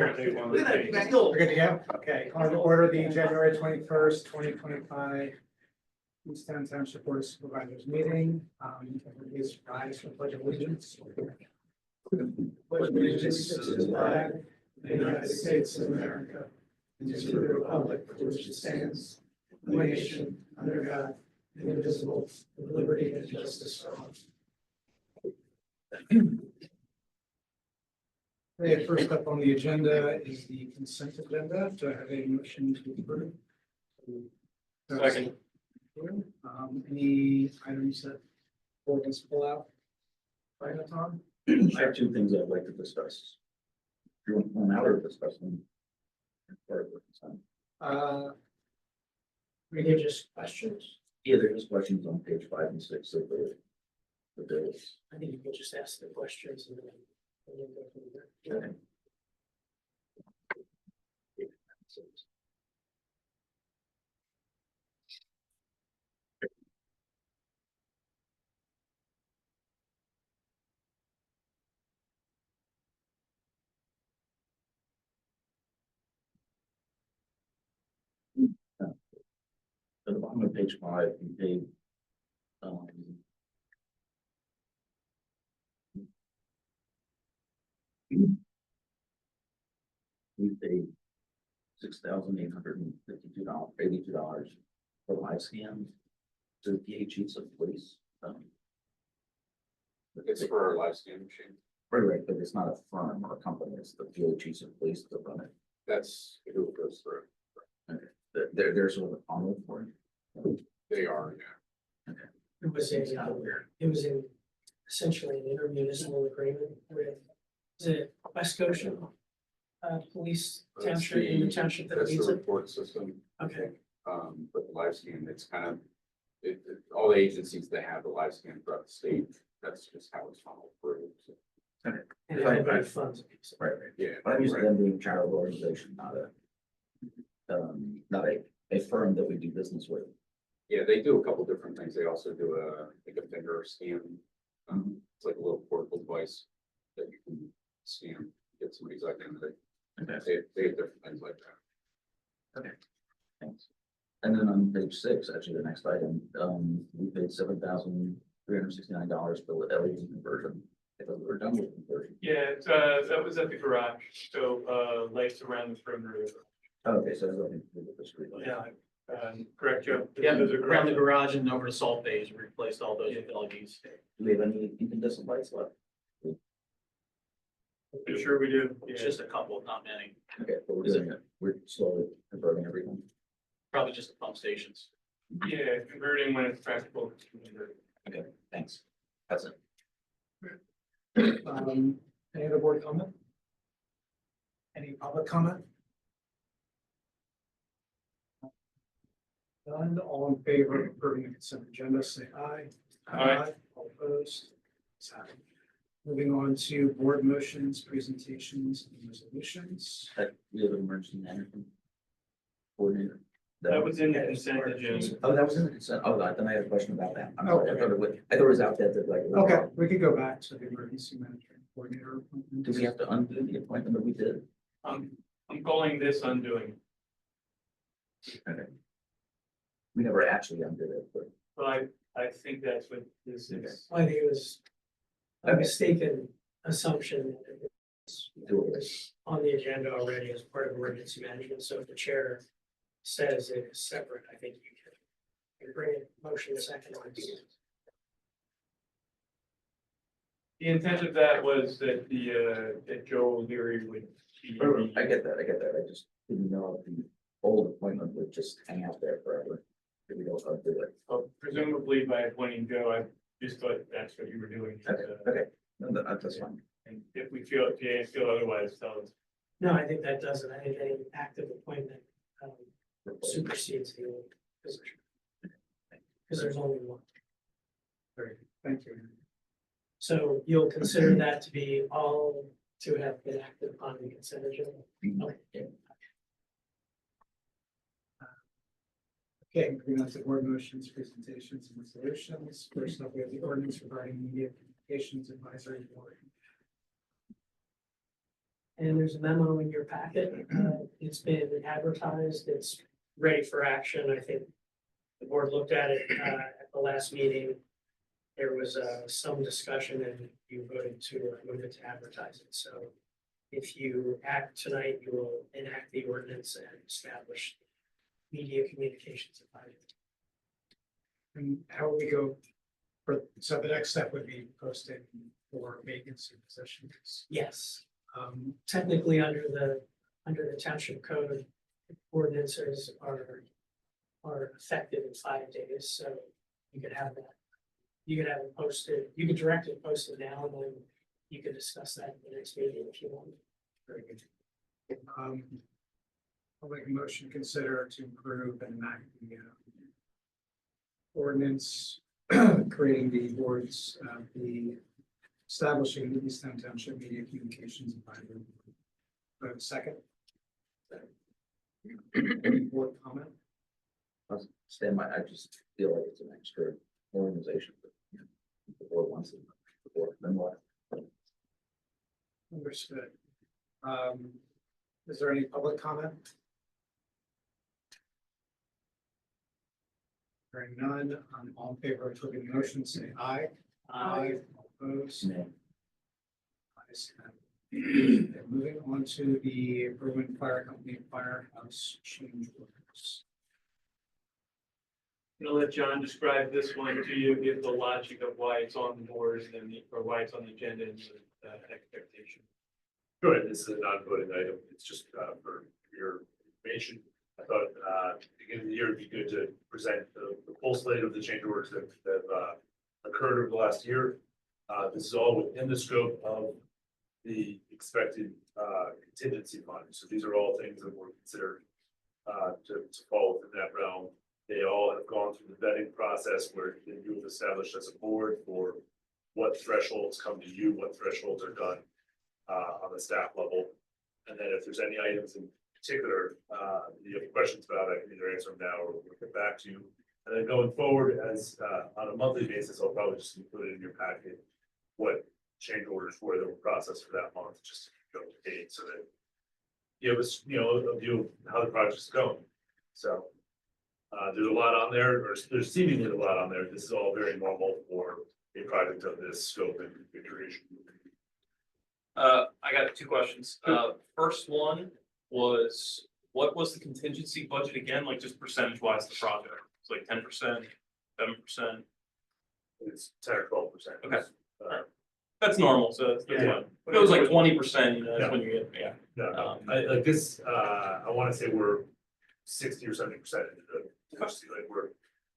We're good to go? Okay, on to order the January 21st, 2025 Easttown Township Board of Supervisors meeting. Please rise for pledge of allegiance. Pledge of allegiance to the flag of the United States of America and to the republic for which it stands, one nation, under God, indivisible, with liberty and justice for all. Okay, first up on the agenda is the consent agenda. Do I have a motion to approve? Second. Any items that board wants to pull out? Right, Tom? I have two things I'd like to discuss. If you want to point out or discuss them. We give just questions. Yeah, there's questions on page 5 and 6 of the bills. I think you could just ask the questions and then go from there. Okay. At the bottom of page 5, we paid we paid $6,852.82 for live scan to PHEs of police. It's for our live scan machine. Right, but it's not a firm or a company, it's the PHEs of police that run it. That's who it goes through. Okay. They're sort of a funnel for it. They are, yeah. It was in essentially an intermunicipal agreement with, is it West Scotia? Police township in the township that That's leads the it, report system. okay, But the live scan, it's kind of, all the agencies that have the live scan throughout the state, that's just how it's funneled through. So, and Right, everybody right. funds it. Right. yeah. But I'm used to right. them being a charitable organization, not a firm that we do business with. Yeah, they do a couple different things. They also do like a finger scan. It's like a little portable device that you can scan, get somebody's identity. Okay. They have different things like that. Thanks. And then on page 6, actually the next item, we paid $7,369 for the LED conversion. I thought we were done with conversion. Yeah, that was at the garage, so, lights around the perimeter. Oh, okay, so there's nothing to do with the street lights. Yeah, correct, Joe? Yeah, Those are around the correct. garage and over to Salt Bays, we replaced all those with LEDs. Do we have any incandescent lights left? For sure we do. It's Yeah. just a couple, not many, Okay, but we're doing it. We're slowly converting everything. probably just the pump stations. Yeah, converting when it's practical. Okay, thanks. That's it. Any other board comment? Any public comment? None, all in favor of approving the consent agenda, say aye. Aye. All opposed? It's happened. Moving on to board motions, presentations, and resolutions. We have an emergency management coordinator. That was in the consent agenda. Oh, that was in the consent. Oh, then I had a question about that. I'm Oh, sorry. okay. I thought it was out there that like. Okay, we could go back to the emergency management coordinator appointment. Do we have to undo the appointment that we did? I'm calling this undoing, Okay. We never actually undid it, but. but I think that's what this is. I think it was a mistaken assumption that it was on the agenda already as part of emergency management, so if the chair says it is separate, I think you can bring it motion second. The intent of that was that that Joe O'Leary would be. I get that. I just didn't know if the old appointment would just hang out there forever. If we don't undo it. Well, presumably by appointing Joe, I just thought that's what you were doing. Okay. No, that's fine. And if we feel otherwise, tell us. No, I think that doesn't, I think any active appointment supersedes the old position. Because there's only one. Very good. Thank you. So you'll consider that to be all to have been acted upon the consent agenda? Yeah. Okay, moving on to board motions, presentations, and resolutions. First up, we have the ordinance regarding media communications advisory board. And there's a memo in your packet. It's been advertised. It's ready for action. I think the board looked at it at the last meeting. There was some discussion and you voted to move it to advertise it. So if you act tonight, you will enact the ordinance and establish media communications advisory. And how would we go for, so the next step would be posting for vacancy positions. Yes, technically under the township code, ordinances are effective in 5 days, so you could have that. You could have it posted, you could direct it posted now, and then you could discuss that in the next meeting if you want. Very good. I'll make a motion to consider to approve and enact the ordinance creating the boards, the establishing the East Township Media Communications Advisory. Do I have a second? Any board comment? I'll stand by, I just feel like it's an extra organization. But, you know, if the board wants it, the board, then what? Understood. Is there any public comment? Hearing none, all in favor of approving the motion, say aye. All opposed. No. Ayes have it. And moving on to the Berwyn Fire Company Firehouse change orders. I'm gonna let John describe this one to you, give the logic of why it's on the board and or why it's on the agenda and the expectation. Sure, this is a non-voting item. It's just for your information. I thought at the beginning of the year, it'd be good to present the full slate of the change orders that have occurred over the last year. This is all within the scope of the expected contingency fund. So these are all things that were considered to fall within that realm. They all have gone through the vetting process where you have established as a board for what thresholds come to you, what thresholds are done on the staff level. And then if there's any items in particular you have questions about, I can either answer them now or we'll get back to you. And then going forward as on a monthly basis, I'll probably just include it in your packet what change orders were that were processed for that month, just to go to date so that you have a view of how the project's going. So there's a lot on there, or there's seemingly a lot on there. This is all very normal for a project of this scope and configuration. I got two questions. First one was, what was the contingency budget again? Like just percentage wise, the project? It's like 10%, 7%. It's 10 or 12%. Okay. That's normal, so that's fine. If it was like 20%, you know, that's when you get, yeah. No, I like this, I wanna say we're 60 or 70% into the, like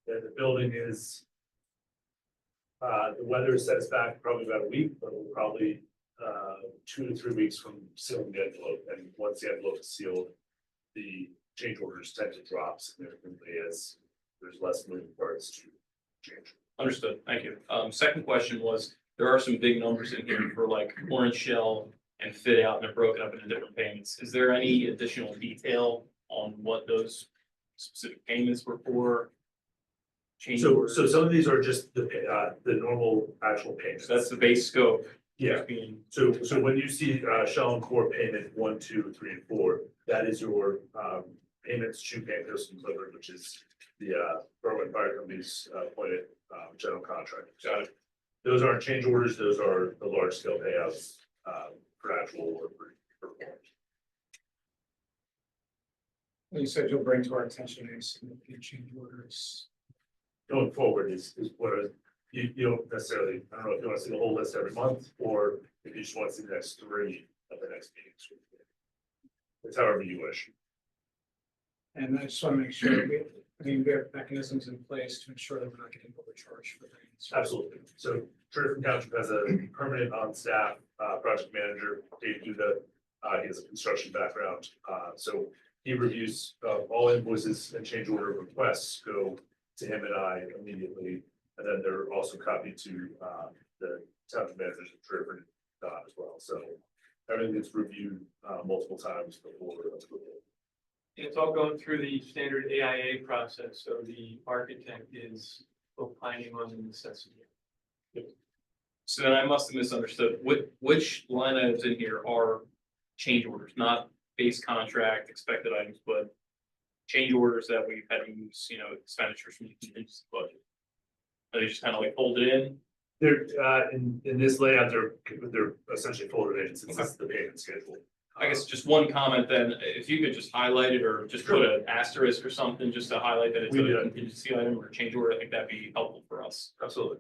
the building is. The weather set us back probably about a week, but we're probably 2 to 3 weeks from sealing the envelope, and once the envelope is sealed, the change orders tend to drop significantly as there's less moving parts to change. Understood, thank you. Second question was, there are some big numbers in here for like orange shell and fit out, and they're broken up into different payments. Is there any additional detail on what those specific payments were for? Change So orders? some of these are just the normal actual payments. So that's the base scope. Yeah. just being- So when you see shell and core payment 1, 2, 3, and 4, that is your payments to Pancos and Clifford, which is the Berwyn Fire Company's appointed general contractor. Got it. Those aren't change orders, those are the large scale payouts for actual work. You said you'll bring to our attention a significant change orders. Going forward is what you don't necessarily, I don't know if you want to see the whole list every month, or if you just want to see the next 3 of the next meetings. It's however you wish. And I just want to make sure we have mechanisms in place to ensure that we're not getting overcharged for things. Absolutely. So Trinity Township has a permanent on-staff project manager, Dave Duda. He has a construction background. So he reviews all invoices and change order requests go to him and I immediately. And then they're also copied to the township managers of Trinity as well. So everything gets reviewed multiple times before approval. It's all going through the standard AIA process, so the architect is opining on the necessity. So then I must have misunderstood. Which line items in here are change orders, not base contract expected items, but change orders that we've had to use, expenditures from the contingency budget. Are they just kind of like folded in? They're, in this layout, they're essentially folded in since this is the payment schedule. I guess just one comment then, if you could just highlight it or just put an asterisk or something, just to highlight that it's We a did. contingency item or change order, I think that'd be helpful for us. Absolutely.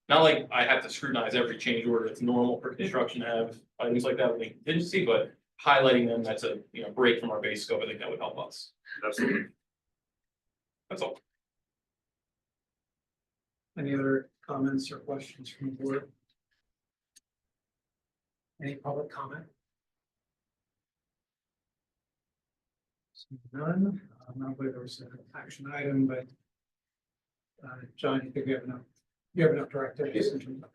Not like I have to scrutinize every change order, it's normal for construction to have items like that with a contingency, but highlighting them, that's a, break from our base scope, I think that would help us. Absolutely. That's all. Any other comments or questions from the board? Any public comment? Seeing none, I don't believe there was an action item, but John, you think you have enough directives in terms of.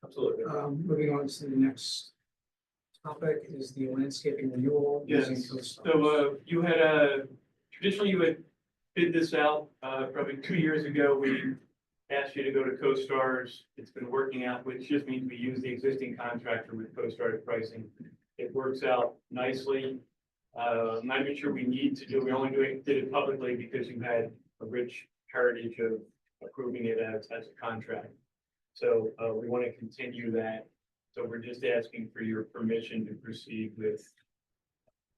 Absolutely. Moving on to the next topic is the landscaping renewal. using Yes, CoStar. so you had traditionally you had bid this out, probably 2 years ago, we asked you to go to CoStar's. It's been working out, which just means we use the existing contractor with CoStar's pricing. It works out nicely. I'm not even sure we need to do, we only did it publicly because you had a rich heritage of approving it as a contract. So we want to continue that. So we're just asking for your permission to proceed with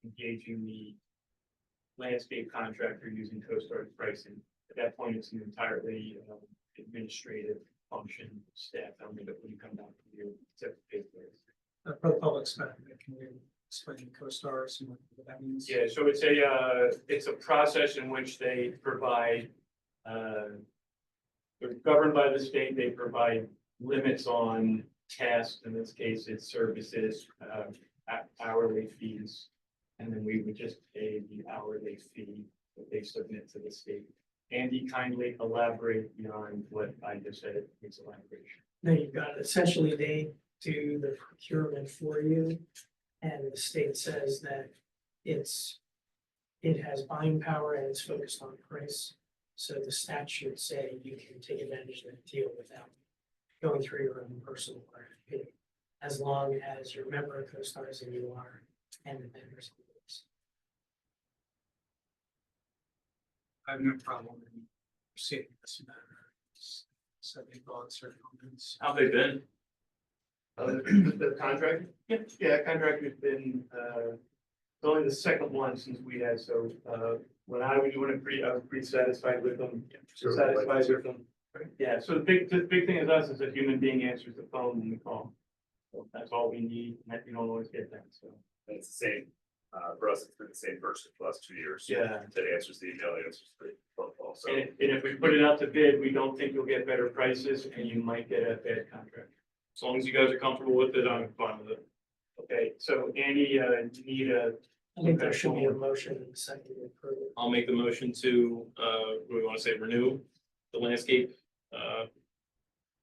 engaging the landscape contractor using CoStar's pricing. At that point, it's an entirely administrative function, staff. I don't think it would come down to you, except pay for it. For the public spec, can we explain CoStar and what that means? Yeah, so it's a process in which they provide, they're governed by the state, they provide limits on tasks, in this case, it's services, hourly fees. And then we would just pay the hourly fee that they submit to the state. Andy, kindly elaborate beyond what I just said, it's elaboration. No, you've got essentially they do the procurement for you. And the state says that it has buying power and it's focused on price. So the statutes say you can take advantage of that deal without going through your own personal RFP. As long as you're a member of CoStar's and you are, and the vendors. I have no problem in proceeding this matter. So any thoughts or comments? How they been? The contract? Yeah, contractor's been, it's only the second one since we had, so, when I was doing it I was pretty satisfied with them. Satisfied with them. Yeah, so the big thing is us, is a human being answers the phone when we call. So that's all we need, and that you don't always get that, so. And it's the same, for us, it's been the same person for the last 2 years. Yeah. That answers the email, answers the phone call, so. And if we put it out to bid, we don't think you'll get better prices, and you might get a bad contract. As long as you guys are comfortable with it, I'm fine with it. Okay, so Andy, you need a. I think there should be a motion and a second to approve it. I'll make the motion to, what do we want to say, renew the landscape,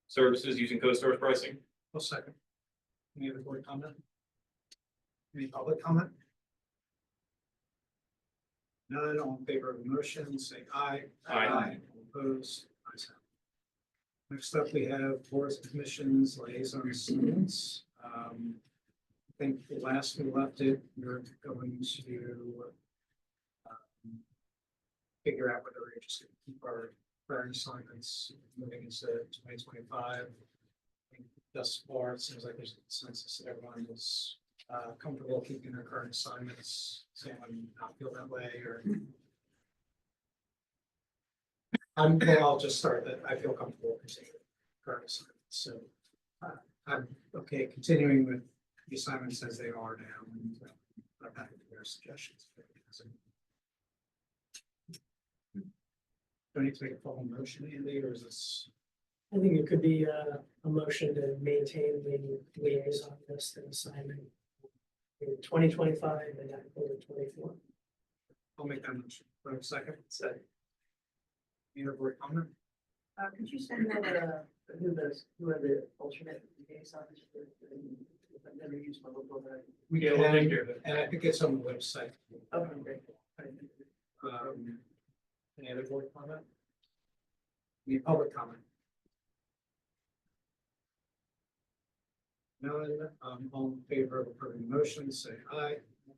services using CoStar's pricing. One second. Any other board comment? Any public comment? None, all in favor of the motion, say aye. Aye. All opposed, ayes have it. Next up, we have boards and commissions, liaison assignments. I think the last we left it, we're going to figure out whether we're just going to keep our current assignments moving into 2025. I think thus far, it seems like there's a consensus that everyone is comfortable keeping their current assignments. Does anyone not feel that way, or? Well, I'll just start that I feel comfortable continuing current assignments, so I'm okay continuing with the assignments as they are now, and I'm happy to hear suggestions. Do I need to make a formal motion, Andy, or is this? I think it could be a motion to maintain the liaison list and assignment in 2025 and then over 24. I'll make that motion. Do I have a second? Second. Any other board comment? Could you send over who are the alternate liaisons for I've never used my local, but We Yeah, we'll can, take care of it. and I think it's on the website. okay, great. Any other board comment? Any public comment? None, all in favor of approving the motion, say aye.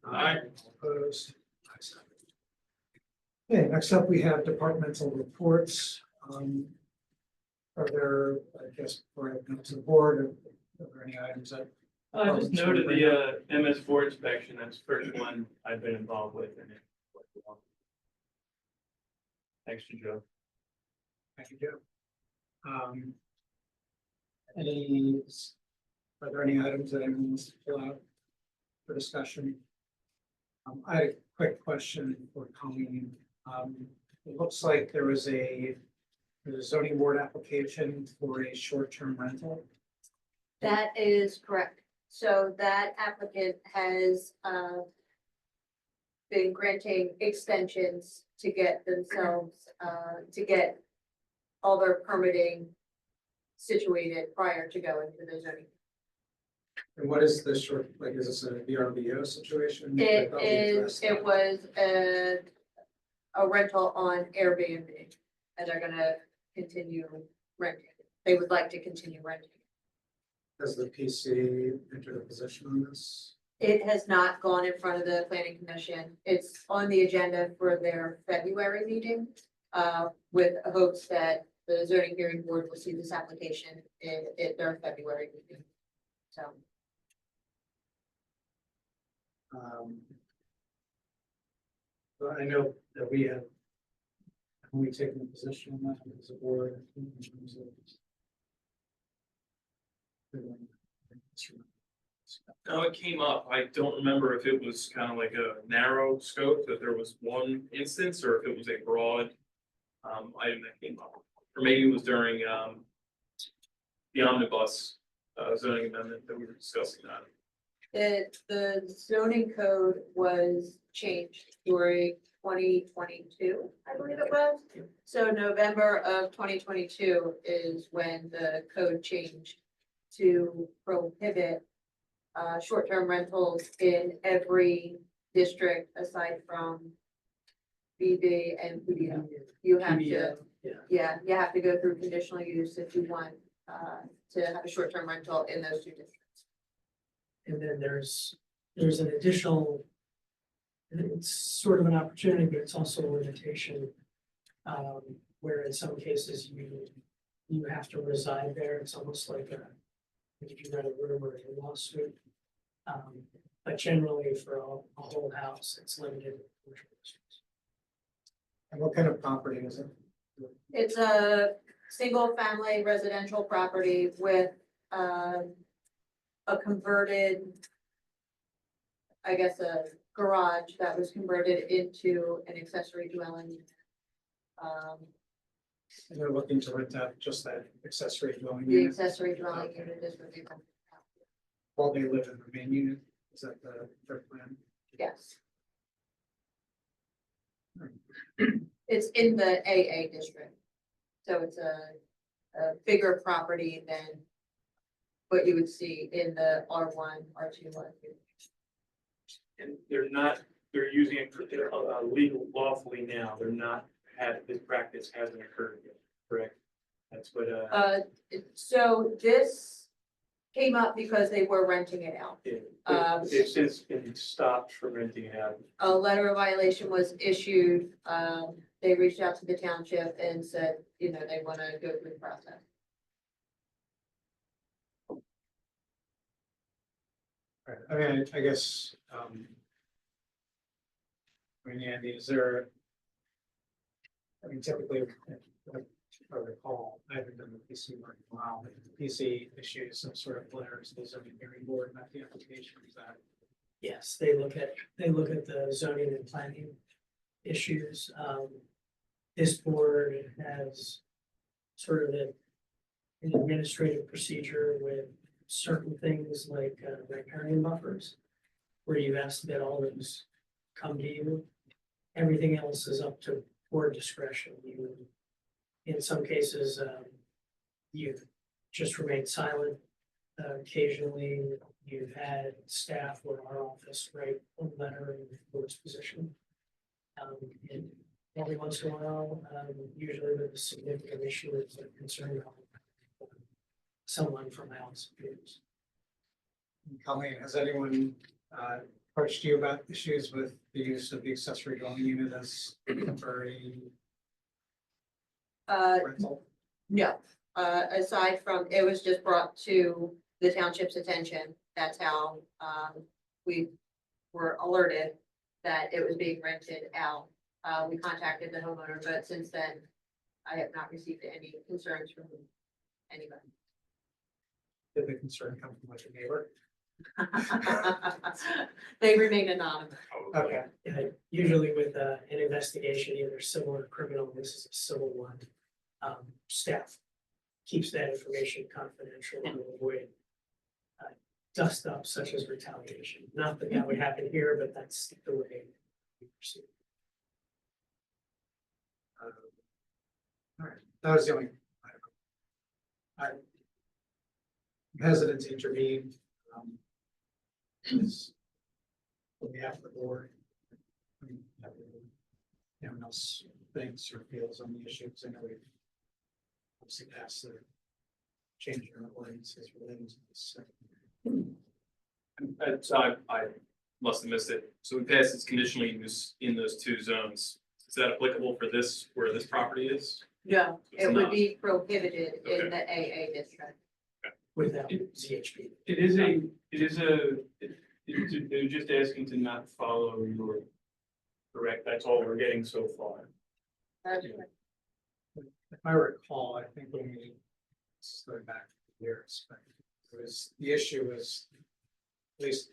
Aye. All opposed. Ayes have it. Okay, next up, we have departmental reports. Are there, I guess, for the board, are there any items that? I just noted the MS4 inspection, that's the first one I've been involved with in it. Thanks to Joe. Thank you, Joe. Any, are there any items that anyone wants to pull out for discussion? I had a quick question for Colleen. It looks like there's a zoning board application for a short-term rental. That is correct. So that applicant has been granting extensions to get themselves, to get all their permitting situated prior to going to the zoning. And what is the short, like, is this a VRBO situation? I It thought we is, addressed that. it was a rental on Airbnb, and they're gonna continue renting. They would like to continue renting. Has the PC entered a position on this? It has not gone in front of the planning commission. It's on the agenda for their February meeting, with hopes that the zoning hearing board will see this application in their February meeting. So, But I know that we have taken a position on that as a board in terms of. No, it came up. I don't remember if it was kind of like a narrow scope, that there was one instance, or if it was a broad item that came up. Or maybe it was during the omnibus zoning amendment that we were discussing that. the zoning code was changed during 2022, I believe it was. So November of 2022 is when the code changed to prohibit short-term rentals in every district aside from BB and PDO. You have to, PBO, yeah, you have to go through conditional use if you want to have a short-term rental in those two districts. And then there's an additional, it's sort of an opportunity, but it's also a limitation. Where in some cases you have to reside there. It's almost like if you read a room or a lawsuit. But generally for a whole house, it's limited. to commercial districts. And what kind of property is it? It's a single-family residential property with a converted, I guess, a garage that was converted into an accessory dwelling. And they're looking to rent out just that accessory dwelling The unit accessory dwelling unit is what they want. while they live in the main unit. Is that their plan? Yes. It's in the AA district. So it's a bigger property than what you would see in the R1, R2, R2. And they're using it for their legal lawfully now, they're not, this practice hasn't occurred yet, correct? That's what, So this came up because they were renting it out. it's since been stopped from renting it out. A letter of violation was issued. They reached out to the township and said, you know, they want to go through the process. Right, I mean, I guess, I mean, Andy, is there? I mean, typically, like I recall, I haven't done the PC work in a while, but the PC issues some sort of letters to the zoning hearing board, not the application, is that? Yes, they look at the zoning and planning issues. This board has sort of an administrative procedure with certain things like riparian buffers, where you've asked that all those come to you. Everything else is up to board discretion. In some cases, you've just remained silent. Occasionally, you've had staff or our office write a letter in the board's position. And every once in a while, usually with a significant issue, it's a concern of someone from House views. Colleen, has anyone approached you about issues with the use of the accessory dwelling unit as temporary rental? No, aside from, it was just brought to the township's attention. That's how, we were alerted that it was being rented out. We contacted the homeowner, but since then, I have not received any concerns from anybody. Did the concern come from your neighbor? They remain anonymous. Okay, Yeah, usually with an investigation, either civil or criminal, this is a civil one. Staff keeps that information confidential to avoid dust up such as retaliation. Not that that would happen here, but that's the way we proceed. all right, that was the only. I'm hesitant to intervene. Is on behalf of the board. I mean, anyone else thinks or feels on the issue, because I know we've obviously passed the change in our ordinances relating to this. So I must have missed it. So we passed this conditional use in those two zones. Is that applicable for this, where this property is? No, It's it would not. be prohibited in the AA district. Without ZHP. They're just asking to not follow your correct, that's all we're getting so far. That's If I recall, I think when we, this is going back years, but it was, the issue was, at least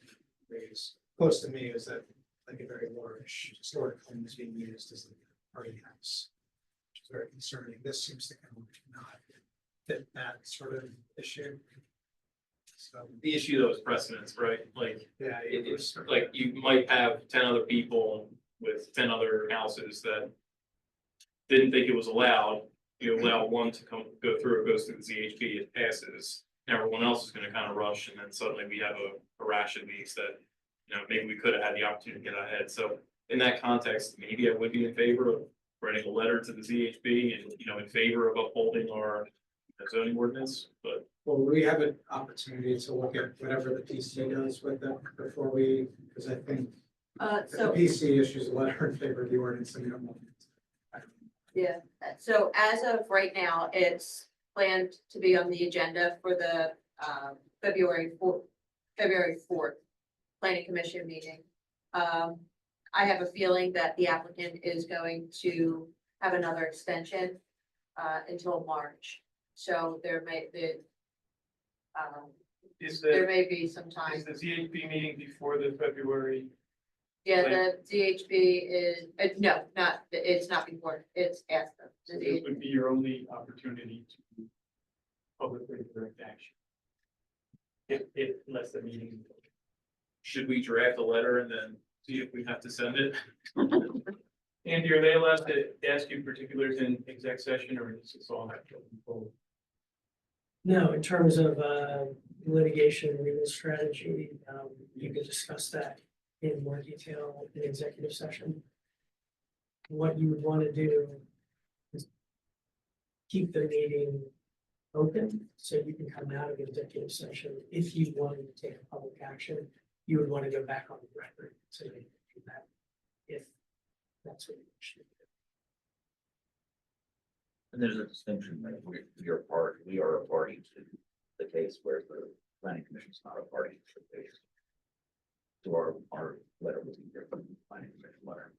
raised close to me, is that like a very large historic home is being used as a party house. Which is very concerning. This seems to kind of not fit that sort of issue. So, The issue though is precedence, right? Like, yeah. it's like you might have 10 other people with 10 other houses that didn't think it was allowed. You allow one to go through, it goes through the ZHP, it passes. And everyone else is gonna kind of rush, and then suddenly we have a rash of these that, you know, maybe we could have had the opportunity to get ahead. So in that context, maybe I would be in favor of writing a letter to the ZHB and, you know, in favor of upholding our zoning ordinance, but Well, we have an opportunity to look at whatever the PC does with them before we, because I think if the so, PC issues a letter in favor of the ordinance, then we don't want it. yeah, so as of right now, it's planned to be on the agenda for the February 4th planning commission meeting. I have a feeling that the applicant is going to have another extension until March. So there may be some Is time. the ZHP meeting before the February? Yeah, the ZHB is, no, it's not before, it's after. So this would be your only opportunity to publicly direct action. If unless the meeting. should we draft a letter and then see if we have to send it? Andy, are they allowed to ask you particulars in exec session, or is this all have to unfold? No, in terms of litigation and legal strategy, you can discuss that in more detail in executive session. What you would want to do is keep the meeting open, so you can come out of executive session. If you wanted to take a public action, you would want to go back on the record to do that, if that's what you wish to do. And there's a distinction that we are a party to the case where the planning commission is not a party to the case. So our letter would be different from the planning commission letter.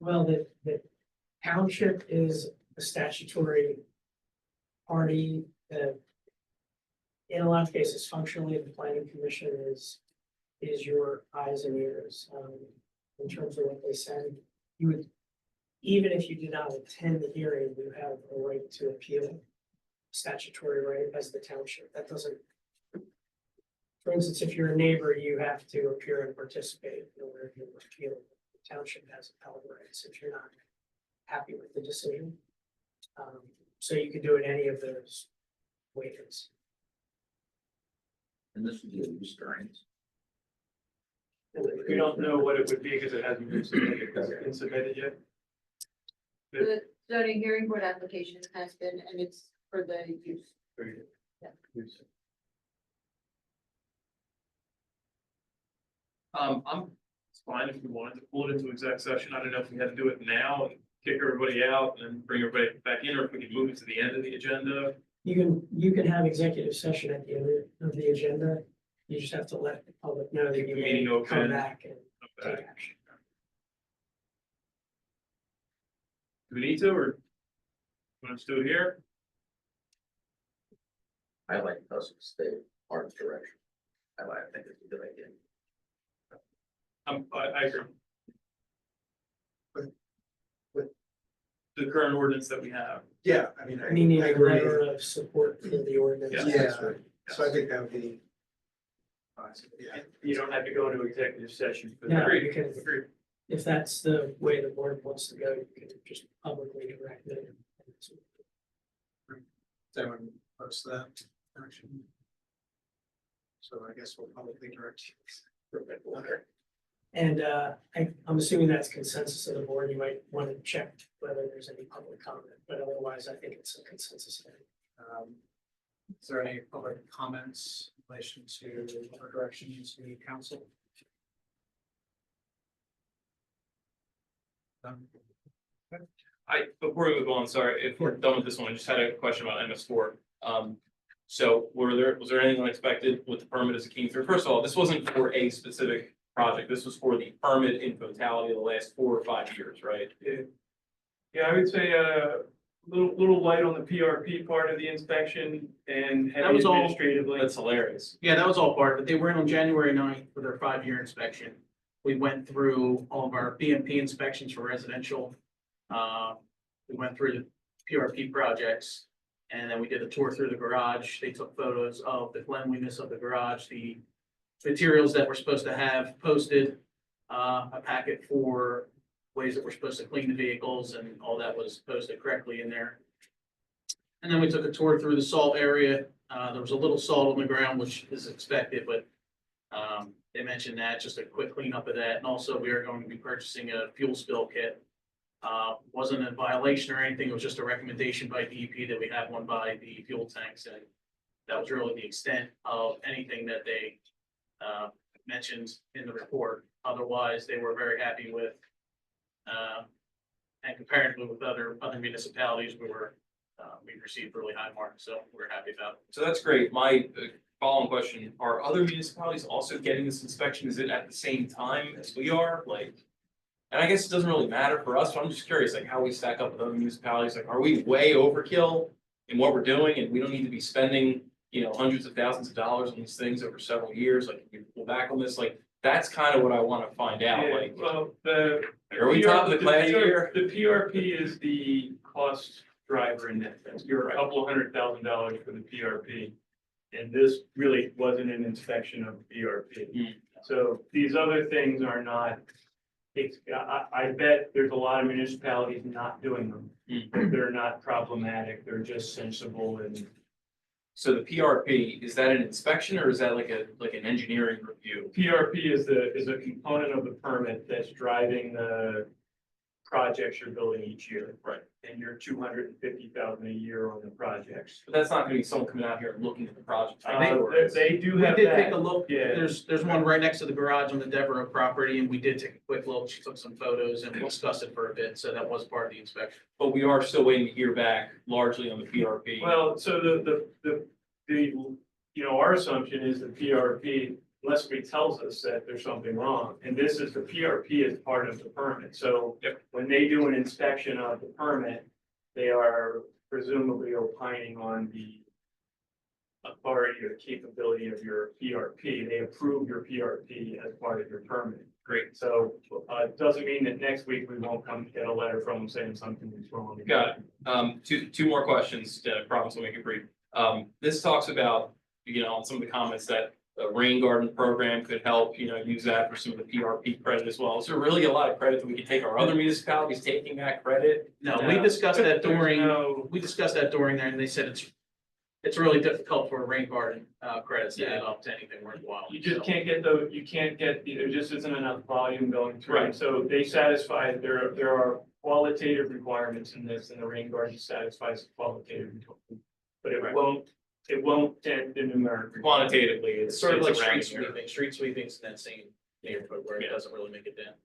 Well, the township is a statutory party that in a lot of cases functionally, the planning commission is your eyes and ears, in terms of what they send. You would, even if you did not attend the hearing, you have a right to appeal, statutory right as the township. That doesn't, for instance, if you're a neighbor, you have to appear and participate in order to appeal. The township has appellate rights if you're not happy with the decision. So you could do it any of those ways. And this would be a use variance. We don't know what it would be because it hasn't been submitted, because it's been submitted yet. The zoning hearing board application has been, and it's for the use. Very good. Yeah. Yes. It's fine if we wanted to pull it into exec session. I don't know if we had to do it now and kick everybody out and then bring everybody back in, or if we could move it to the end of the agenda. You can have executive session at the end of the agenda. You just have to let the public know that Keep you the may meeting come open. back and Okay. take action. Do we need to, or want to do it here? I like us to stay art direction. I think it's a good idea. I agree. With- The current ordinance that we have. Yeah, I mean, We need I a agree. letter of support for the ordinance. Yeah, so I think that would be. Yeah, You don't have to go into executive session for No, that. you can, if that's the way the board wants to go, you can just publicly direct it. does anyone post that action? So I guess we'll publicly direct you. Okay. And I'm assuming that's consensus of the board. You might want to check whether there's any public comment, but otherwise I think it's a consensus. Is there any public comments in relation to our direction to council? Before we move on, sorry, if we're done with this one, I just had a question about MS4. So was there anything unexpected with the permit as it came through? First of all, this wasn't for a specific project. This was for the permit in totality of the last 4 or 5 years, right? Yeah, I would say little light on the PRP part of the inspection and That heavy was all- administratively. That's hilarious. Yeah, that was all part of it. They were in on January 9th for their 5-year inspection. We went through all of our BMP inspections for residential. We went through the PRP projects. And then we did a tour through the garage. They took photos of the cleanliness of the garage, the materials that we're supposed to have posted. A packet for ways that we're supposed to clean the vehicles, and all that was posted correctly in there. And then we took a tour through the salt area. There was a little salt on the ground, which is expected, but they mentioned that, just a quick cleanup of that. And also we are going to be purchasing a fuel spill kit. Wasn't a violation or anything. It was just a recommendation by DEP that we have one by the fuel tanks, and that was really the extent of anything that they mentioned in the report. Otherwise, they were very happy with, and comparatively with other municipalities, we received really high marks, so we're happy about it. So that's great. My following question, are other municipalities also getting this inspection? Is it at the same time as we are? Like, and I guess it doesn't really matter for us, but I'm just curious, like how we stack up with other municipalities. Like, are we way overkill in what we're doing and we don't need to be spending, hundreds of thousands of dollars on these things over several years? Like, can we pull back on this? Like, that's kind of what I want to find out. Yeah, Like, well, are we top of the class here? The PRP is the cost driver in that sense. You're a couple of $100,000 for the PRP. And this really wasn't an inspection of the PRP. So these other things are not, I bet there's a lot of municipalities not doing them. But they're not problematic, they're just sensible and. So the PRP, is that an inspection or is that like an engineering review? PRP is a component of the permit that's driving the projects you're building each year. Right. And you're $250,000 a year on the projects. But that's not gonna be someone coming out here and looking at the project. They do We have did take that. a look. Yeah. There's one right next to the garage on the Devereaux property, and we did take a quick look. She took some photos and we'll discuss it for a bit, so that was part of the inspection. But we are still waiting to hear back largely on the PRP. Well, so our assumption is the PRP, unless somebody tells us that there's something wrong, and this is the PRP is part of the permit, so. When they do an inspection of the permit, they are presumably opining on the authority or capability of your PRP, they approve your PRP as part of your permit. Great. So, it doesn't mean that next week we won't come get a letter from them saying something is wrong. Got it. Two more questions, I promise I'll make it brief. This talks about, some of the comments that a rain garden program could help, use that for some of the PRP credit as well. Is there really a lot of credit that we can take? Our other municipalities taking that credit? No, we discussed that during, No, there, and they said it's really difficult for rain garden credits to add up to anything worthwhile. you just So, can't get there just isn't enough volume going through. Right. So they satisfy, there are qualitative requirements in this, and the rain garden satisfies the qualitative. But it won't dent the numeric. Quantitatively, it's It's sort of like around street here. sweeping, street sweeping's that same. neighborhood where it doesn't really make a dent.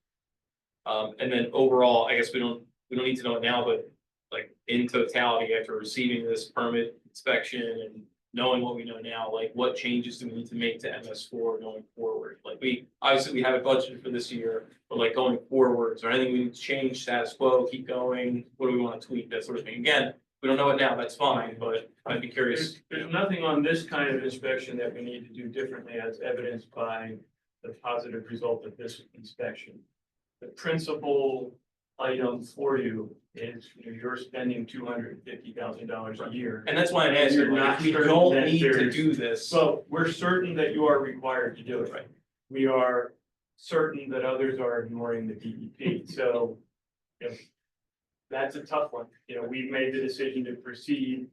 And then overall, I guess we don't need to know it now, but like in totality, after receiving this permit inspection and knowing what we know now, like what changes do we need to make to MS4 going forward? Like we have it budgeted for this year, but like going forward, is there anything we need to change, status quo, keep going? What do we want to tweak, that sort of thing? Again, we don't know it now, that's fine, but I'd be curious. There's nothing on this kind of inspection that we need to do differently as evidenced by the positive result of this inspection. The principal item for you is, you're spending $250,000 a year. And that's why I'm asking, You're like, not if we certain don't that need to there's- do this. So we're certain that you are required to do it. Right. We are certain that others are ignoring the DEP, so. If that's a tough one, we've made the decision to proceed,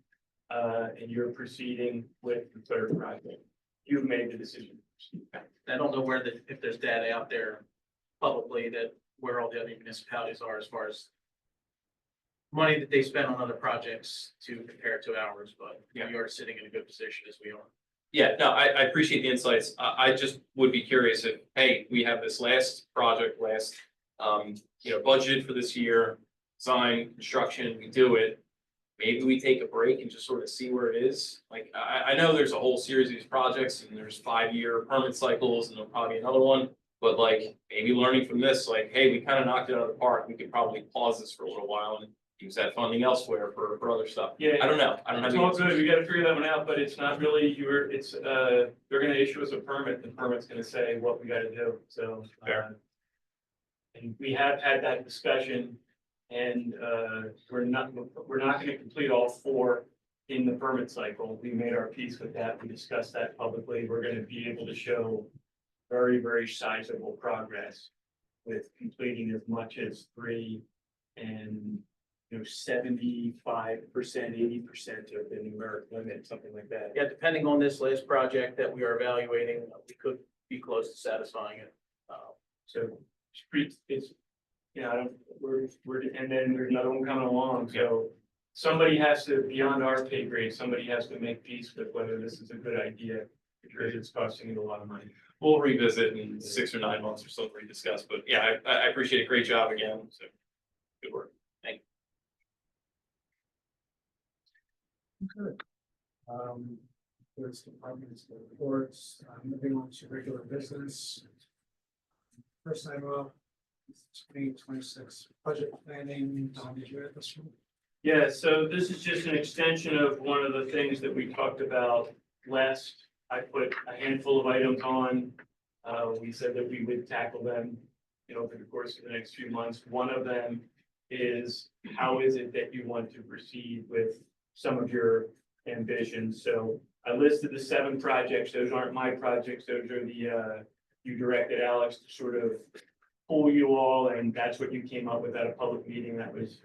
and you're proceeding with the third project. You've made the decision. I don't know if there's data out there publicly that where all the other municipalities are as far as money that they spend on other projects to compare to ours, but we are sitting in a good position as we are. Yeah, no, I appreciate the insights. I just would be curious if, hey, we have this last project, budgeted for this year, design, construction, we do it. Maybe we take a break and just sort of see where it is. Like, I know there's a whole series of these projects and there's 5-year permit cycles and there'll probably be another one. But like, maybe learning from this, like, hey, we kind of knocked it out of the park. We could probably pause this for a little while and use that funding elsewhere for other stuff. Yeah. I don't know. I don't have It's the all answers. good, we gotta figure that one out, but it's not really they're gonna issue us a permit, the permit's gonna say what we gotta do, so. Fair. And we have had that discussion, and, we're not gonna complete all 4 in the permit cycle. We made our peace with that, we discussed that publicly, we're gonna be able to show very, very sizable progress with completing as much as 3 and 75%, 80% of the numeric limit, something like that. Yeah, depending on this last project that we are evaluating, we could be close to satisfying it. So it's, I don't, and then there's another one coming along, so. Somebody has to, beyond our pay grade, somebody has to make peace with whether this is a good idea, because it's costing you a lot of money. We'll revisit in 6 or 9 months or so, rediscuss, but yeah, I appreciate it. Great job again. So good work. Thank you. Good. There's departments, reports, moving on to regular business. First item up, 2026 budget planning. Don, did you have this one? Yeah, so this is just an extension of one of the things that we talked about last. I put a handful of items on. We said that we would tackle them, over the course of the next few months. One of them is, how is it that you want to proceed with some of your ambitions? So I listed the 7 projects. Those aren't my projects. Those are the, you directed Alex to sort of pull you all, and that's what you came up with at a public meeting. That was,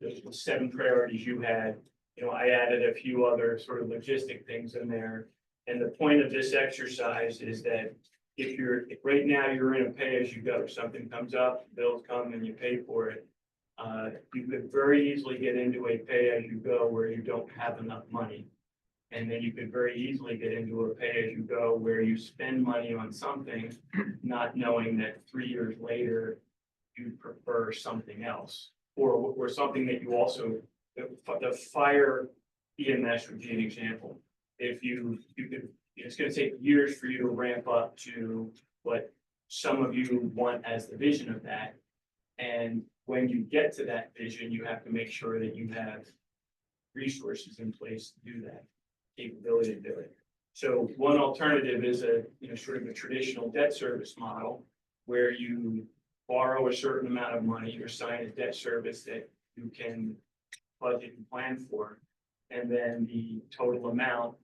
those were 7 priorities you had. I added a few other sort of logistic things in there. And the point of this exercise is that if right now you're in a pay as you go, something comes up, bills come and you pay for it. You could very easily get into a pay as you go where you don't have enough money. And then you could very easily get into a pay as you go where you spend money on something, not knowing that 3 years later, you prefer something else. Or something that you also, the fire EMS would be an example. If you could, it's gonna take years for you to ramp up to what some of you want as the vision of that. And when you get to that vision, you have to make sure that you have resources in place to do that, capability to do it. So one alternative is sort of a traditional debt service model where you borrow a certain amount of money or sign a debt service that you can budget and plan for. And then the total amount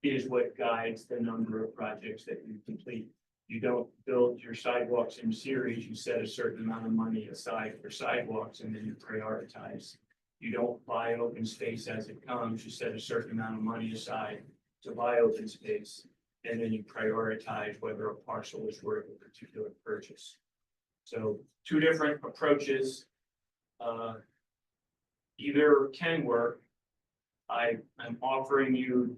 is what guides the number of projects that you complete. You don't build your sidewalks in series, you set a certain amount of money aside for sidewalks and then you prioritize. You don't buy open space as it comes, you set a certain amount of money aside to buy open space. And then you prioritize whether a parcel is worth a particular purchase. So 2 different approaches. Either can work. I'm offering you,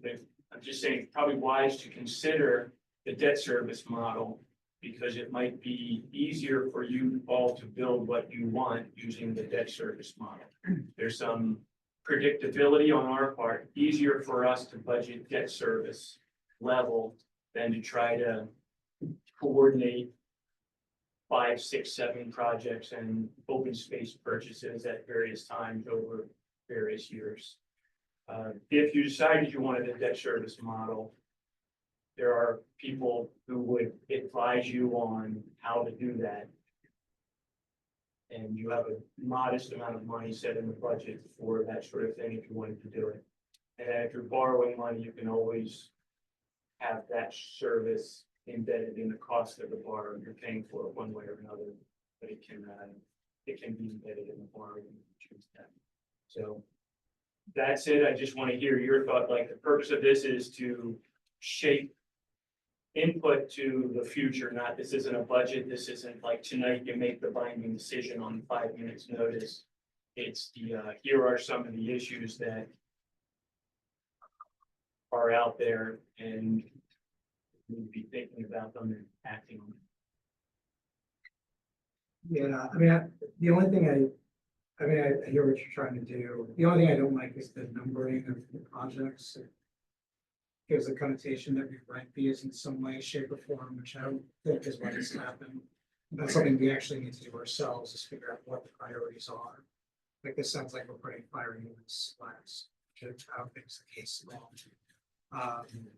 I'm just saying, it's probably wise to consider the debt service model, because it might be easier for you all to build what you want using the debt service model. There's some predictability on our part, easier for us to budget debt service level than to try to coordinate 5, 6, 7 projects and open space purchases at various times over various years. If you decided you wanted a debt service model, there are people who would advise you on how to do that. And you have a modest amount of money set in the budget for that sort of thing if you wanted to do it. And if you're borrowing money, you can always have that service embedded in the cost of the borrow. You're paying for it one way or another, but it can be embedded in the borrowing. If you choose that. So that's it. I just want to hear your thought. Like, the purpose of this is to shape input to the future. Not, this isn't a budget. This isn't like tonight you make the binding decision on 5 minutes notice. It's the here are some of the issues that are out there, and we need to be thinking about them and acting on them. Yeah, I mean, the only thing I hear what you're trying to do. The only thing I don't like is the numbering of the projects. It gives a connotation that rewrite these in some way, shape, or form, which I don't think is what has happened. That's something we actually need to do ourselves, is figure out what the priorities are. Like, this sounds like we're putting fire units last, which I don't think is the case at all.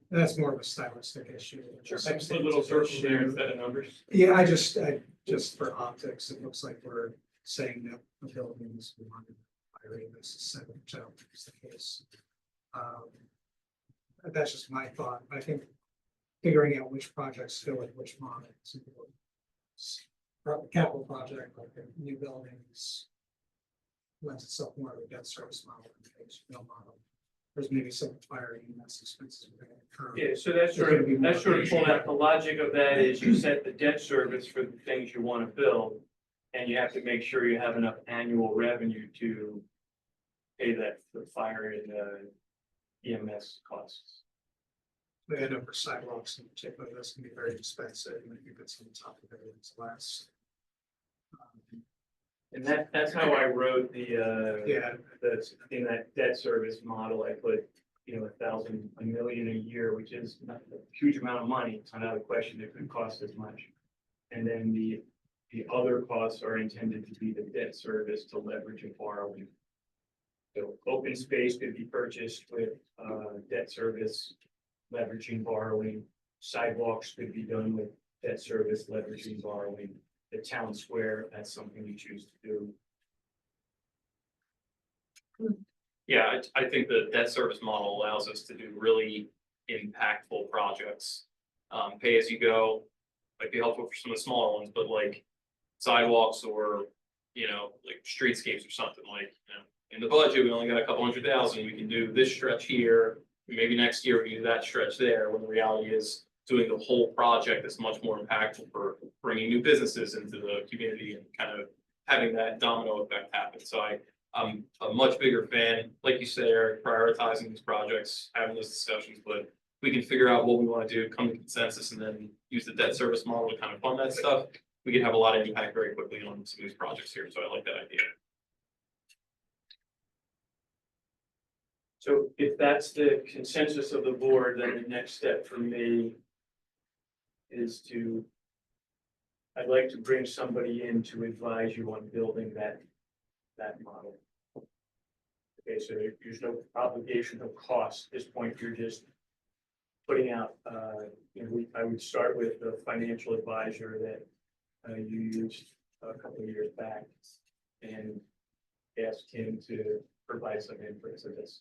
That's more of a stylistic issue. Just a little circle there instead of numbers. Yeah, I just for optics, it looks like we're saying that the buildings we want to fire units instead of, which I don't think is the case. That's just my thought. I think figuring out which projects fit with which model is important. Capital project, like the new buildings, lends itself more to a debt service model than the base bill model. There's maybe some fire units expenses. Yeah, so that's sort of pulling out the logic of that is you set the debt service for the things you want to build, and you have to make sure you have enough annual revenue to pay that for fire and EMS costs. They end up for sidewalks in particular, that's gonna be very expensive, and if you put some on top of it, it's less. And that's how I wrote the Yeah, that's in that debt service model. I put, $1 million a year, which is not a huge amount of money. It's not out of question it could cost as much. And then the other costs are intended to be the debt service to leverage and borrowing. So open space could be purchased with debt service, leveraging, borrowing. Sidewalks could be done with debt service, leveraging, borrowing. The town square, that's something you choose to do. Yeah, I think the debt service model allows us to do really impactful projects. Pay as you go, might be helpful for some of the smaller ones, but like sidewalks or, like streetscapes or something like, in the budget, we only got a couple $100,000, we can do this stretch here. Maybe next year we can do that stretch there, when the reality is doing the whole project is much more impactful for bringing new businesses into the community and kind of having that domino effect happen. So I'm a much bigger fan, like you said, Eric, prioritizing these projects, having those discussions, but we can figure out what we want to do, come to consensus, and then use the debt service model to kind of fund that stuff. We can have a lot of impact very quickly on some of these projects here, so I like that idea. So if that's the consensus of the board, then the next step for me is I'd like to bring somebody in to advise you on building that model. Okay, so there's no obligation, no cost. At this point, you're just putting out, I would start with the financial advisor that you used a couple of years back and ask him to provide some input to this.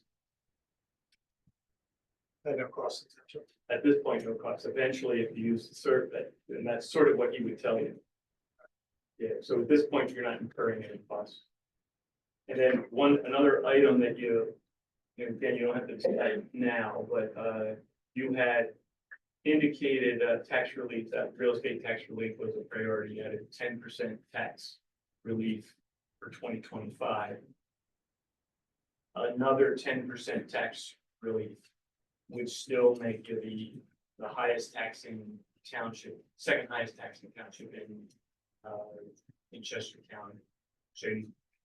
at no cost potential. At this point, no cost. Eventually, if you use the survey, then that's sort of what he would tell you. Yeah, so at this point, you're not incurring any costs. And then another item that again, you don't have to decide now, but you had indicated tax relief, that real estate tax relief was a priority. You had a 10% tax relief for 2025. Another 10% tax relief would still make you the the highest taxing township, second highest taxing township in Chester County. So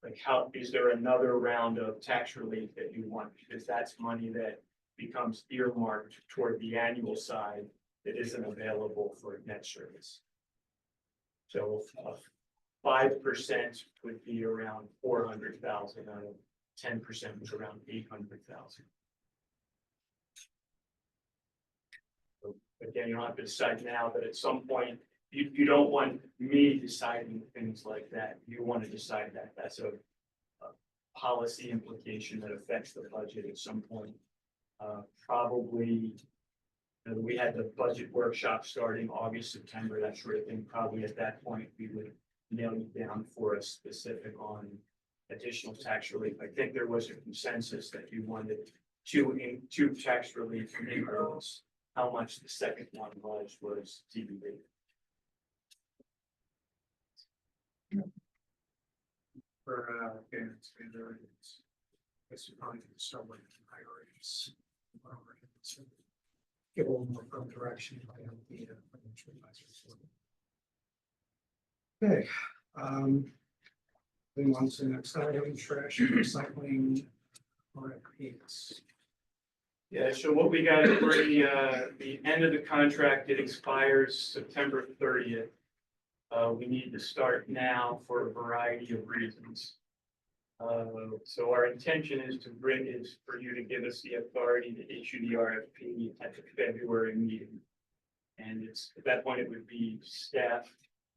like, how, is there another round of tax relief that you want? Because that's money that becomes earmarked toward the annual side that isn't available for debt service. So 5% would be around 400,000, 10% was around 800,000. So again, you don't have to decide now, but at some point, you don't want me deciding things like that. You want to decide that. That's a policy implication that affects the budget at some point. Probably, we had the budget workshop starting August, September, that sort of thing. Probably at that point, we would nail you down for a specific on additional tax relief. I think there was a consensus that you wanted two tax relief increments. How much the second one was TBD. For, payments, it's probably start with priorities. Give a little more firm direction. By the financial advisors. Okay, moving on to the next item, trash and recycling RFPs. Yeah, so what we got for the end of the contract, it expires September 30th. We need to start now for a variety of reasons. So our intention is for you to give us the authority to issue the RFP at the February meeting. And it's, at that point, it would be staff,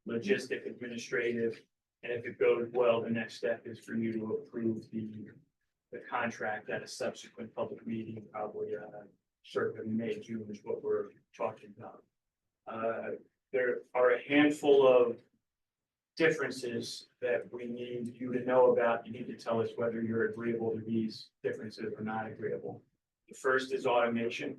logistic, administrative, and if it goes well, the next step is for you to approve the contract at a subsequent public meeting, probably circa May, June is what we're talking about. There are a handful of differences that we need you to know about. You need to tell us whether you're agreeable to these differences or not agreeable. The first is automation.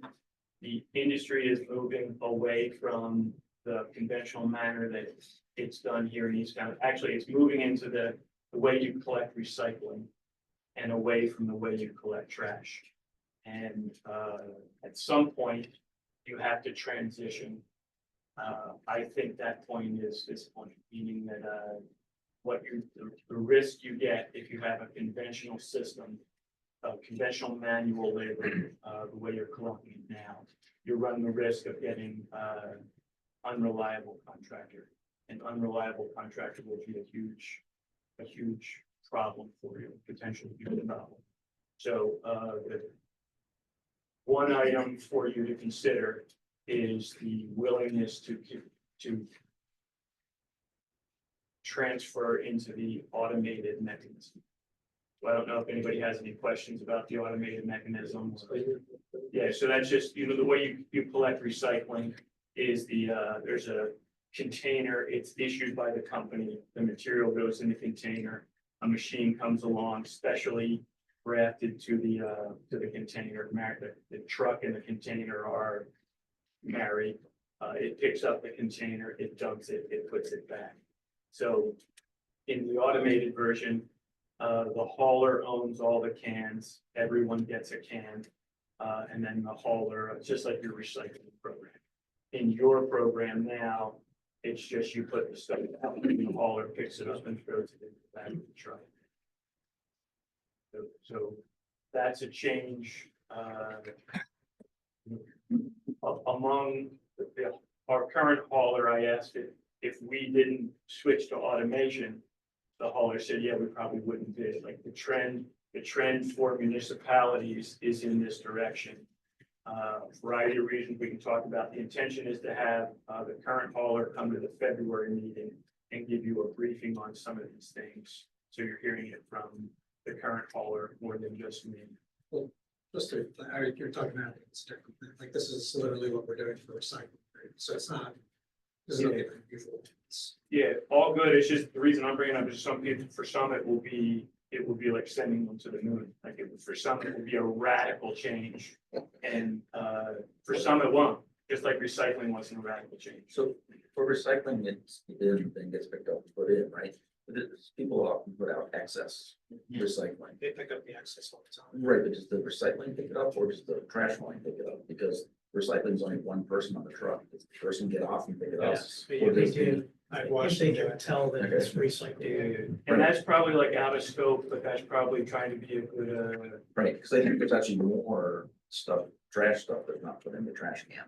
The industry is moving away from the conventional manner that it's done here in East County. Actually, it's moving into the way you collect recycling and away from the way you collect trash. And at some point, you have to transition. I think that point is this point, meaning that the risk you get if you have a conventional system, conventional manual labor, the way you're collecting it now, you run the risk of getting unreliable contractor. An unreliable contractor will be a huge problem for you, potentially huge problem. So the one item for you to consider is the willingness to transfer into the automated mechanism. So I don't know if anybody has any questions about the automated mechanism. Yeah, so that's just, the way you collect recycling is there's a container, it's issued by the company, the material goes in the container, a machine comes along, specially grafted to the container. The truck and the container are married. It picks up the container, it dumps it, it puts it back. So in the automated version, the hauler owns all the cans, everyone gets a can, and then the hauler, just like your recycling program. In your program now, it's just you put the stuff out and the hauler picks it up and throws it in the back of the truck. So that's a change among our current hauler. I asked if we didn't switch to automation, the hauler said, yeah, we probably wouldn't do it. Like the trend for municipalities is in this direction. Variety of reasons we can talk about. The intention is to have the current hauler come to the February meeting and give you a briefing on some of these things. So you're hearing it from the current hauler more than just me. Well, just to, you're talking about it's different. Like this is literally what we're doing for recycling, right? So it's not. This is nothing unusual. Yeah, all good. It's just the reason I'm bringing up is some people, for some, it will be like sending them to the moon. Like for some, it will be a radical change. And for some, it won't. Just like recycling wasn't a radical change. So for recycling, it's then gets picked up and put in, right? But people often put out excess recycling. They pick up the excess all the time. Right, but does the recycling pick it up or does the trash line pick it up? Because recycling is only one person on the truck. Does the person get off and pick it up? Yes, if they do, I've if watched they them. can tell that it's recycled. And that's probably like out of scope, but that's probably trying to be a good, Right, because I think there's actually more stuff, trash stuff that's not put in the trash can.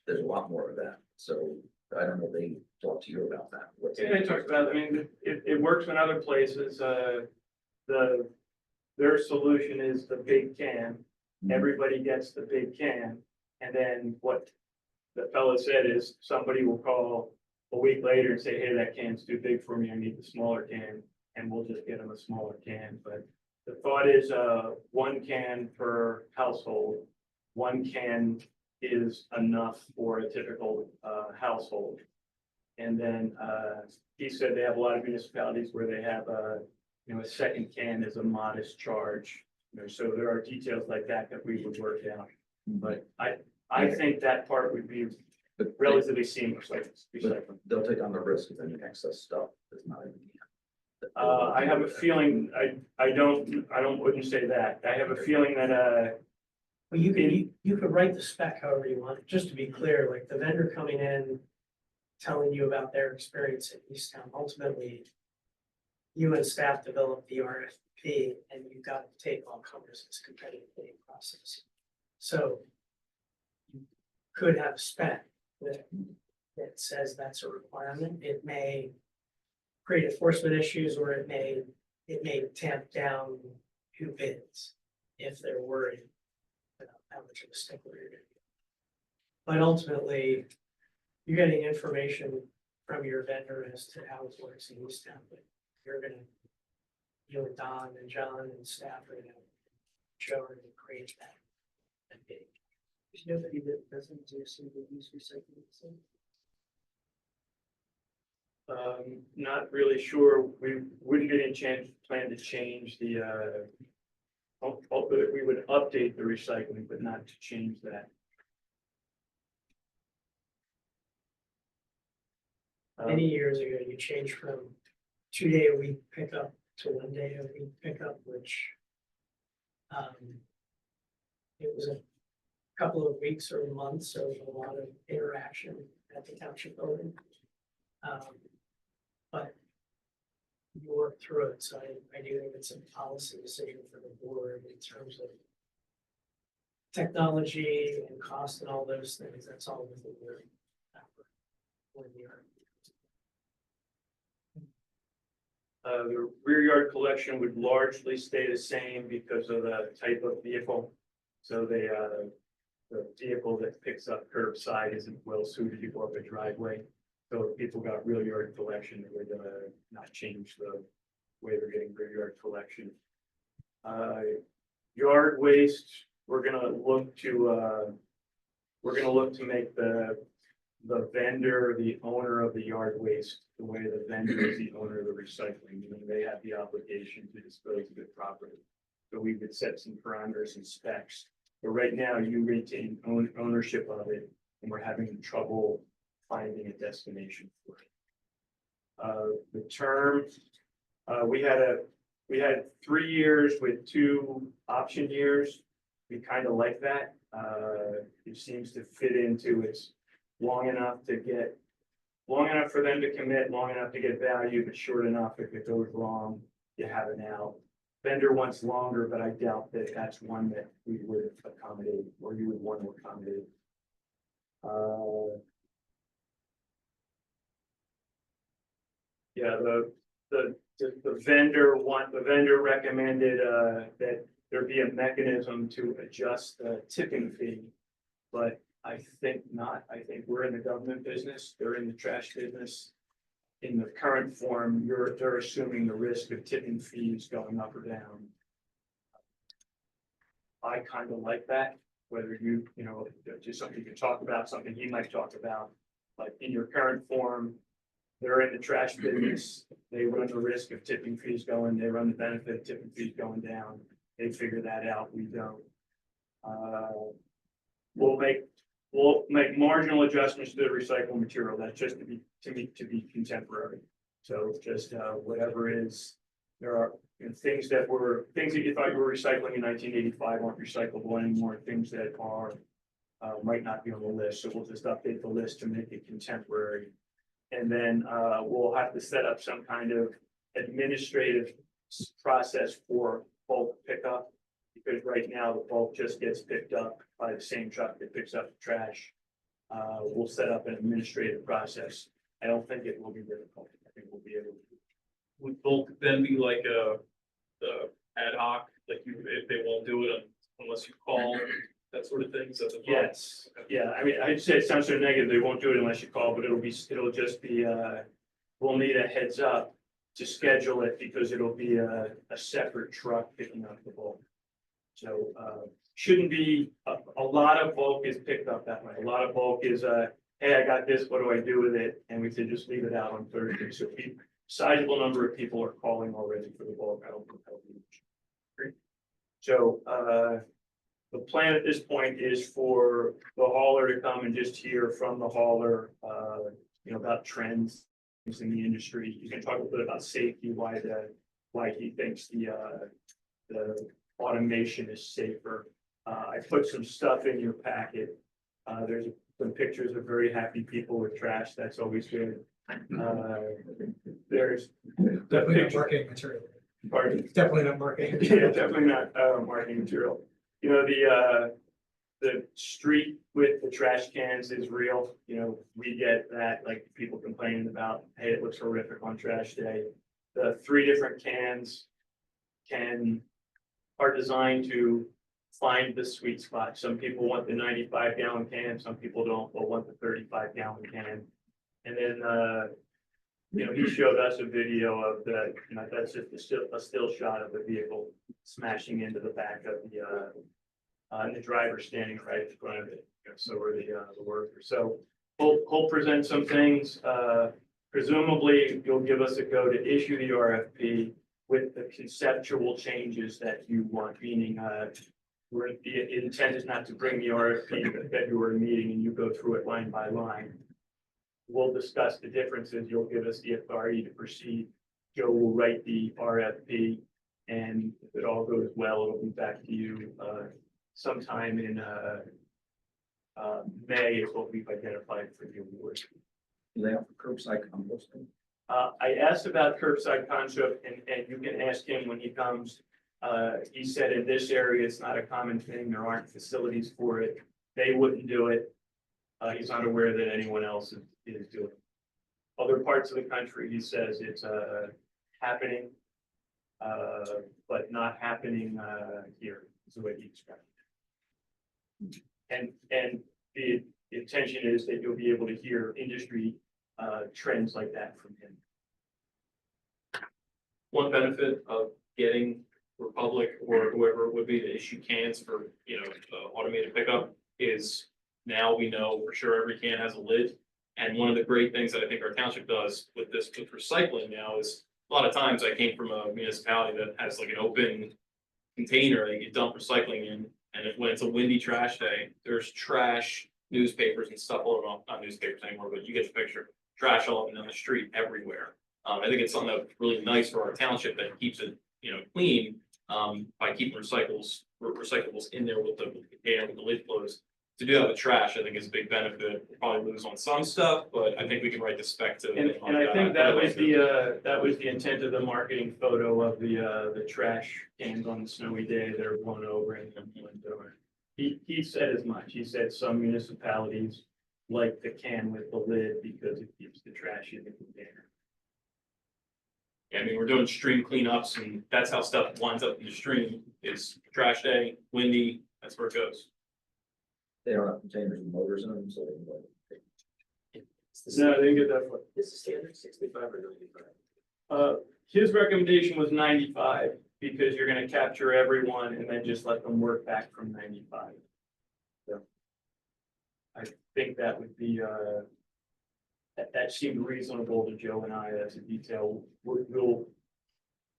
There's a lot more of that, so I don't know if they talk to you about that. What's- Yeah, they talked about, I mean, it works in other places, their solution is the big can. Everybody gets the big can, and then what the fellow said is, somebody will call a week later and say, hey, that can's too big for me, I need the smaller can, and we'll just get them a smaller can, but the thought is, one can per household. One can is enough for a typical, household. And then, he said they have a lot of municipalities where they have a second can is a modest charge. So there are details like that that we would work out. But I think that part would be But relatively seamless, like recycling. they'll take on the risk of any excess stuff that's not in the can. I have a feeling, wouldn't say that. I have a feeling that, Well, you could write the spec however you want, just to be clear, like the vendor coming in, telling you about their experience at Easttown, ultimately, you and staff develop the RFP and you've got to take all comers, it's a competitive bidding process. So you could have a spec that says that's a requirement. It may create enforcement issues, or it may tamp down who bids if they're worried about how much of a stickler you're gonna be. But ultimately, you're getting information from your vendor as to how it works in Easttown, but you and Don and John and staff are gonna show and create that. bid. There's nobody that doesn't do single-use recycling. So not really sure. We wouldn't get any plan to change the, we would update the recycling, but not to change that. Many years ago, you changed from 2-day-a-week pickup to 1-day-a-week pickup, which it was a couple of weeks or months of a lot of interaction at the township building. But you worked through it, so I do think it's a policy decision for the board in terms of technology and cost and all those things. That's all within your The rear yard collection would largely stay the same because of the type of vehicle. So the vehicle that picks up curbside isn't well suited to go up a driveway. So if people got rear yard collection, it would not change the way they're getting rear yard collection. Yard waste, we're gonna look to make the vendor the owner of the yard waste, the way the vendor is the owner of the recycling, meaning they have the obligation to dispose of it properly. So we could set some parameters and specs, but right now you retain ownership of it, and we're having trouble finding a destination for it. The term, we had 3 years with 2 option years. We kind of like that. It seems to fit into it's long enough for them to commit, long enough to get value, but short enough if it goes wrong, you have an out. Vendor wants longer, but I doubt that that's one that we would accommodate or you would want to accommodate. Yeah, the vendor recommended that there be a mechanism to adjust the tipping fee. But I think not. I think we're in the government business, they're in the trash business. In the current form, they're assuming the risk of tipping fees going up or down. I kind of like that, whether just something you can talk about, something he might talk about. Like in your current form, they're in the trash business, they run the risk of tipping fees going, they run the benefit of tipping fees going down. They figure that out, we don't. We'll make marginal adjustments to the recycled material. That's just to be contemporary. So just whatever is, there are things that you thought you were recycling in 1985 aren't recyclable anymore. Things that are might not be on the list, so we'll just update the list to make it contemporary. And then, we'll have to set up some kind of administrative process for bulk pickup. Because right now the bulk just gets picked up by the same truck that picks up the trash. We'll set up an administrative process. I don't think it will be difficult. I think we'll be able to. Would bulk then be like the ad hoc, like you, if they won't do it unless you call, that sort of thing, so the. Yes, yeah, I mean, I'd say it sounds so negative, they won't do it unless you call, but it'll just be, we'll need a heads up to schedule it because it'll be a separate truck picking up the bulk. So, shouldn't be, a lot of bulk is picked up that way. A lot of bulk is, hey, I got this, what do I do with it? And we said, just leave it out on Thursday. So sizable number of people are calling already for the bulk. I don't think that'll be much. Great. So, the plan at this point is for the hauler to come and just hear from the hauler, about trends in the industry. You can talk a little bit about safety, why he thinks the automation is safer. I put some stuff in your packet. There's some pictures of very happy people with trash. That's always good. There's the Definitely not picture. marketing material. Pardon? Definitely not marketing. Yeah, definitely not marketing material. You know, the street with the trash cans is real. You know, we get that, like people complaining about, hey, it looks horrific on trash day. The 3 different cans are designed to find the sweet spot. Some people want the 95-gallon can, some people don't, but want the 35-gallon can. And then, he showed us a video of that's just a still shot of the vehicle smashing into the back of the driver standing right in front of it. So are the workers. So we'll present some things. Presumably, you'll give us a go to issue the RFP with the conceptual changes that you want, meaning the intent is not to bring the RFP to the February meeting and you go through it line by line. We'll discuss the differences. You'll give us the authority to proceed. Joe will write the RFP, and if it all goes well, it'll be back to you sometime in May is what we've identified for the award. Do they offer curbside composting? I asked about curbside concept, and you can ask him when he comes. He said in this area, it's not a common thing. There aren't facilities for it. They wouldn't do it. He's not aware that anyone else is doing it. Other parts of the country, he says it's happening, but not happening here, is the way he described it. And the intention is that you'll be able to hear industry trends like that from him. One benefit of getting Republic or whoever would be to issue cans for, automated pickup is now we know for sure every can has a lid. And one of the great things that I think our township does with this, with recycling now is a lot of times I came from a municipality that has like an open container that you dump recycling in. And when it's a windy trash day, there's trash, newspapers and stuff, well, not newspapers anymore, but you get the picture, trash all up and down the street everywhere. I think it's something that's really nice for our township that keeps it, clean, by keeping recyclables in there with the container with the lid closed. To do that with trash, I think is a big benefit. We'll probably lose on some stuff, but I think we can write the spec to. And I think that was the intent of the marketing photo of the trash cans on the snowy day that are blown over and over. He said as much. He said some municipalities like the can with the lid because it keeps the trash in the container. Yeah, I mean, we're doing stream cleanups and that's how stuff winds up in the stream. It's trash day, windy, that's where it goes. They don't have containers with motors in them, so they can like. No, I didn't get that far. Is the standard 65 or 95? His recommendation was 95 because you're gonna capture everyone and then just let them work back from 95. So I think that would be, that seemed reasonable to Joe and I as a detail. We'll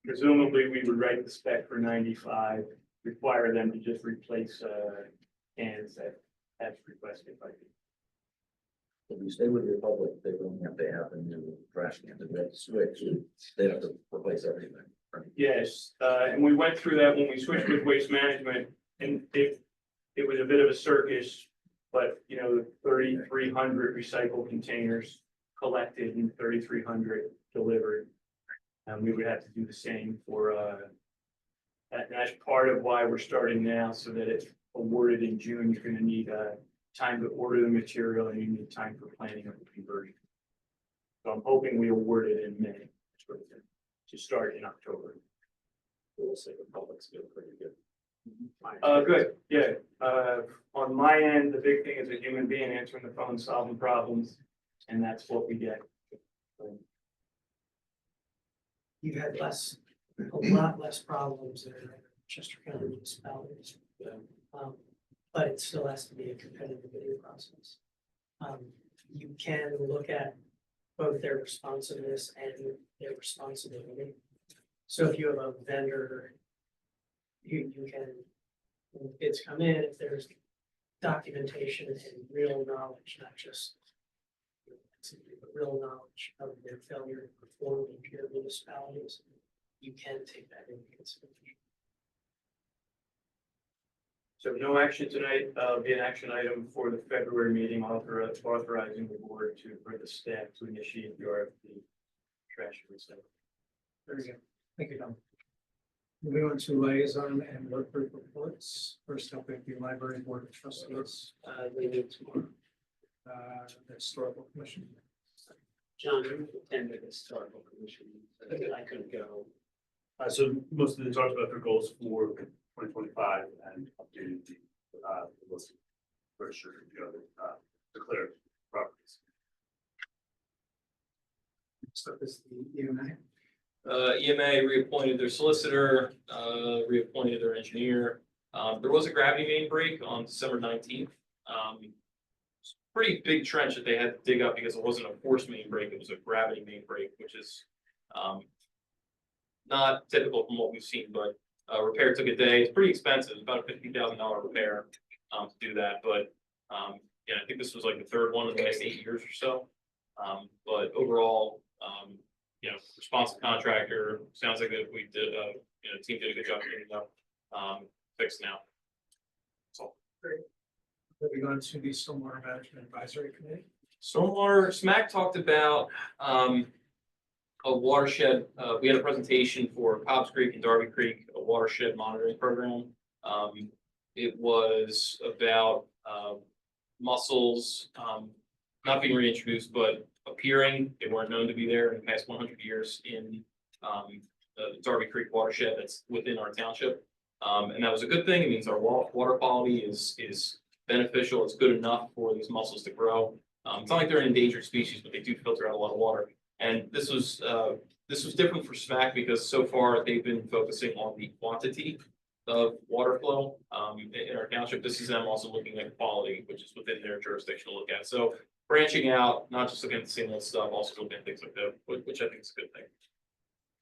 presumably we would write the spec for 95, require them to just replace cans that as requested by you. If you stay with Republic, they don't have to have a new trash can, they have to switch, they have to replace everything. Right? Yes, and we went through that when we switched with waste management, and it was a bit of a circus But, 3,300 recycled containers collected and 3,300 delivered. And we would have to do the same for, that's part of why we're starting now, so that it's awarded in June. You're gonna need, time to order the material and you need time for planning of the conversion. So I'm hoping we award it in May, to start in October. We'll say the public's doing pretty good. Good, yeah, on my end, the big thing is a human being answering the phone, solving problems, and that's what we get. You've had a lot less problems in Chester County municipalities. But it still has to be a competitive bidding process. You can look at both their responsiveness and their responsibility. So if you have a vendor, you can, when bids come in, if there's documentation and real knowledge, not just real knowledge of their failure to perform in peer municipalities, you can take that into consideration. So no action tonight, be an action item for the February meeting, authorizing the board for the staff to initiate the RFP trash and recycling. Very good. Thank you, Tom. Moving on to liaison and work group reports. First up, we have the library board of trustees, We need to, the historical commission. John, you attended the historical commission, I couldn't go. So most of the talked about their goals for 2025 and updated the list of registered, declared properties. Next up is the EMA. EMA reappointed their solicitor, reappointed their engineer. There was a gravity main break on December 19th. Pretty big trench that they had to dig up because it wasn't a force main break, it was a gravity main break, which is not typical from what we've seen, but repair took a day. It's pretty expensive, about a $50,000 repair to do that, but yeah, I think this was like the third one in the last 8 years or so. But overall, responsive contractor, sounds like that we did, team did a good job getting it up, fixed now. That's all. Great. Moving on to the stormwater management advisory committee. Stormwater, SMAC talked about a watershed, we had a presentation for Cobbs Creek and Darby Creek, a watershed monitoring program. It was about mussels not being reintroduced, but appearing. They weren't known to be there in the past 100 years in the Darby Creek watershed that's within our township. And that was a good thing. It means our water quality is beneficial. It's good enough for these mussels to grow. It's not like they're an endangered species, but they do filter out a lot of water. And this was different for SMAC because so far they've been focusing on the quantity of water flow in our township. This is them also looking at quality, which is within their jurisdiction to look at. So branching out, not just looking at the same old stuff, also looking at things like that, which I think is a good thing.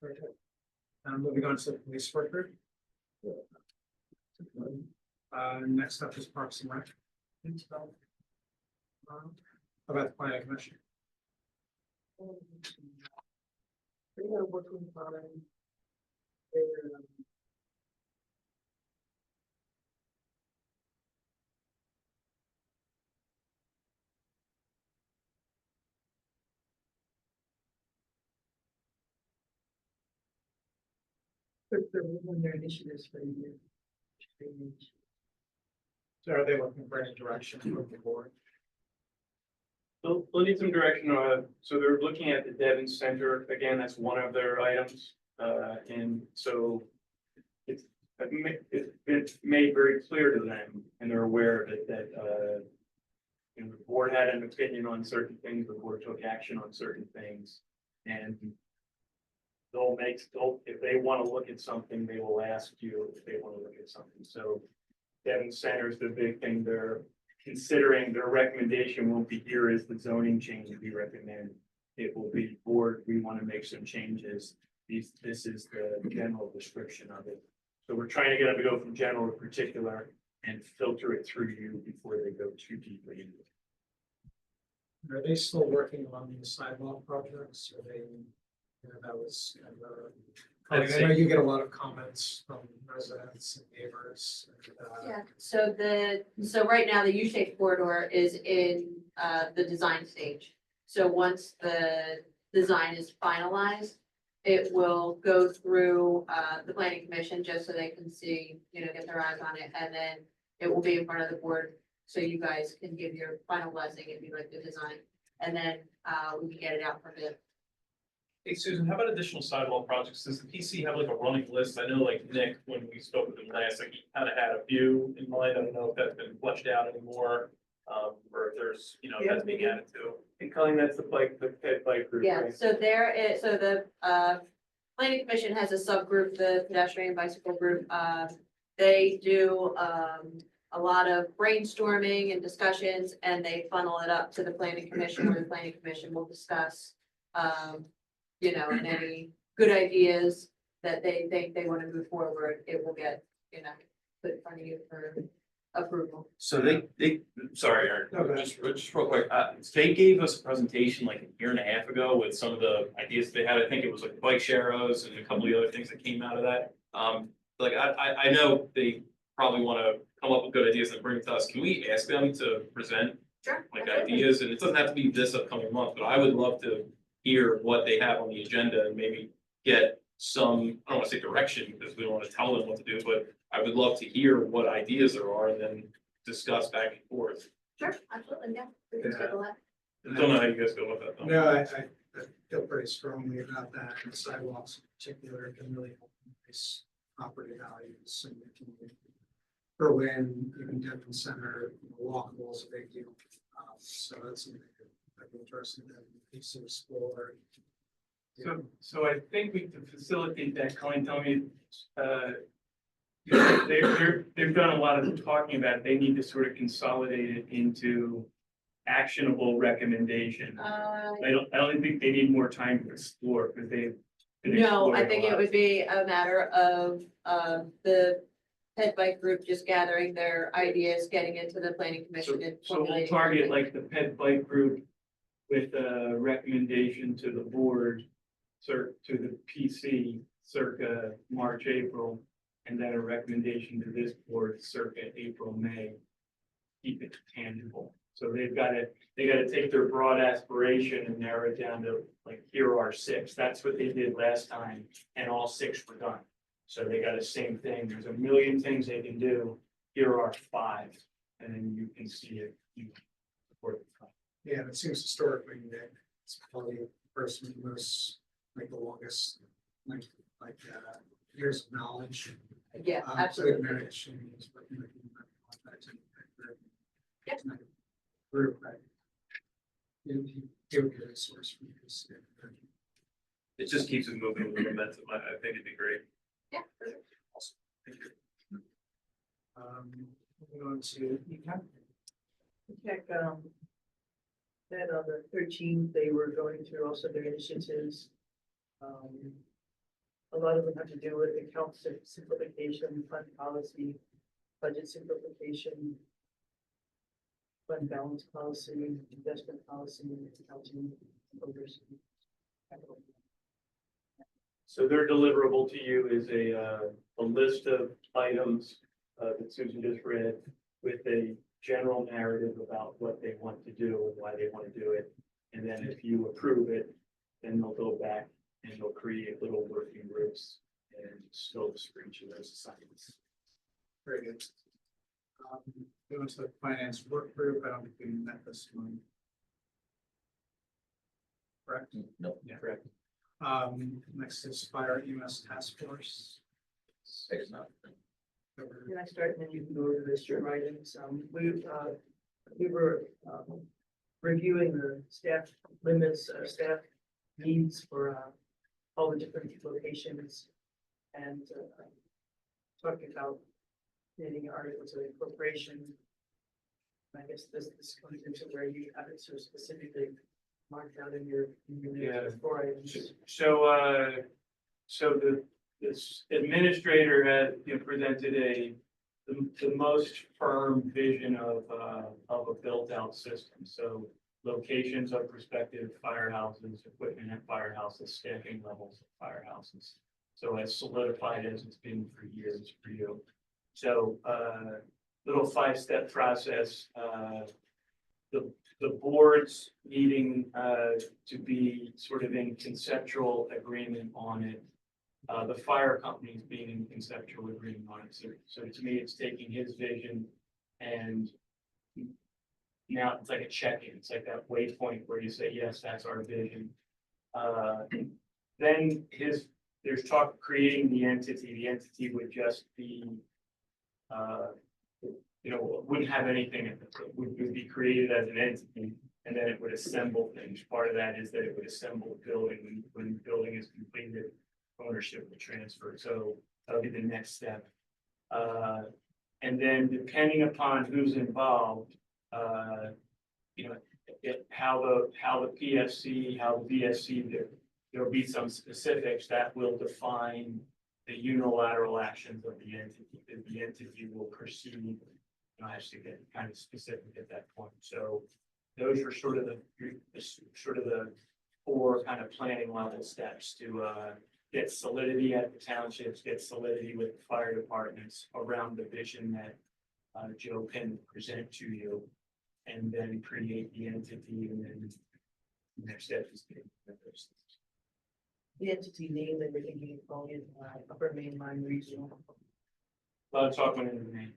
Very good. Moving on to the police work group. Next up is Parks and Rec. How about the planning commission? We are working on one their initiatives for the year. So are they looking for any direction from the board? We'll need some direction, so they're looking at the Devon Center, again, that's one of their items, and so it's made very clear to them, and they're aware of it, that, the board had an opinion on certain things, the board took action on certain things, and if they want to look at something, they will ask you if they want to look at something, so Devon Center is the big thing they're considering. Their recommendation won't be here is the zoning change we recommend. It will be board, we want to make some changes. This is the general description of it. So we're trying to get them to go from general to particular and filter it through you before they go too deeply into it. Are they still working on the sidewalk projects? Are they, that was kind of Colleen, I know you get a lot of comments from residents and neighbors. Yeah, so right now, the U-shaped corridor is in, the design stage. So once the design is finalized, it will go through, the planning commission, just so they can see, get their eyes on it, and then it will be in front of the board, so you guys can give your final blessing if you like the design, and then, we can get it out for bid. Hey Susan, how about additional sidewalk projects? Does the PC have like a running list? I know like Nick, when we spoke with him last, like he kind of had a few in mind. I don't know if that's been fleshed out anymore. Or if there's, that's being added to. And Colleen, that's the ped bike group, Yeah, right? so the planning commission has a subgroup, the pedestrian bicycle group. They do a lot of brainstorming and discussions, and they funnel it up to the planning commission, where the planning commission will discuss and any good ideas that they think they want to move forward, it will get, put in front of you for approval. So sorry, Aaron, No, go ahead. just real quick, they gave us a presentation like a year and a half ago with some of the ideas they had. I think it was like bike sharrows and a couple of the other things that came out of that. Like I know they probably want to come up with good ideas and bring it to us. Can we ask them to present Sure. like absolutely. ideas? And it doesn't have to be this upcoming month, but I would love to hear what they have on the agenda and maybe get some, I don't want to say direction because we don't want to tell them what to do, but I would love to hear what ideas there are and then discuss back and forth. Sure, absolutely, yeah. We can schedule that. I don't know how you guys feel about that though. No, I feel pretty strongly about that, and sidewalks in particular can really help increase property values and it can Berlin, even Denton Center, walkable is a big deal. So that's something I'd be interested in, piece of explore. So I think we can facilitate that. Colleen, tell me, they've done a lot of talking about it. They need to sort of consolidate it into actionable recommendation. I don't think they need more time to explore, because they've been No, I exploring a think it lot. would be a matter of, the head bike group just gathering their ideas, getting into the planning commission and So we'll formulating. target something. like the ped bike group with a recommendation to the board, to the PC circa March, April, and then a recommendation to this board circa April, May. Keep it tangible. So they gotta take their broad aspiration and narrow it down to like, here are 6. That's what they did last time, and all 6 were done. So they got the same thing. There's a million things they can do. Here are 5, and then you can see it. You support the plan. Yeah, and it seems historically that it's probably the person who most, like the longest, like years of knowledge. Yeah, Good absolutely. marriage and he's working with you, that type of group. Yep. It's not a Group, right? He would be a source for you. It just keeps it moving with momentum. I think it'd be great. Yeah. Thank you. Moving on to ECAP. Check, that on the 13th, they were going through also their initiatives. A lot of them have to do with account simplification, fund policy, budget simplification, fund balance policy, investment policy, accounting, oversight. So their deliverable to you is a list of items that Susan just read with a general narrative about what they want to do and why they want to do it. And then if you approve it, then they'll go back and they'll create little working groups and scopes for each of those assignments. Very good. Going to the finance work group, I don't think we met this one. Correct? No, Yeah. Correct. Next is fire EMS task force. it's not. Can I start and then you can go over the list of items? We were reviewing the staff limits, staff needs for all the different locations and talking about creating articles of incorporation. I guess this comes into where you have it so specifically marked out in your Yeah. 4 items. So this administrator had presented the most firm vision of a built out system. So locations of prospective firehouses, equipment at firehouses, staffing levels at firehouses. So as solidified as it's been for years for you. So, little 5-step process, the board's needing, to be sort of in conceptual agreement on it. The fire company's being in conceptual agreement on it. So to me, it's taking his vision and now it's like a check-in. It's like that waypoint where you say, yes, that's our vision. Then there's talk of creating the entity. The entity would just be, wouldn't have anything. It would be created as an entity, and then it would assemble things. Part of that is that it would assemble the building when the building is completed, ownership will transfer. So that'll be the next step. And then depending upon who's involved, how the PSC, how the VSC, there'll be some specifics that will define the unilateral actions of the entity. The entity will proceed, has to get kind of specific at that point. So those are sort of the 4 kind of planning level steps to get solidity at the townships, get solidity with the fire departments around the vision that Joe can present to you, and then create the entity, and then the next step is The entity name that we're thinking of calling it, Upper Mainline Regional. a lot of talk went into the name.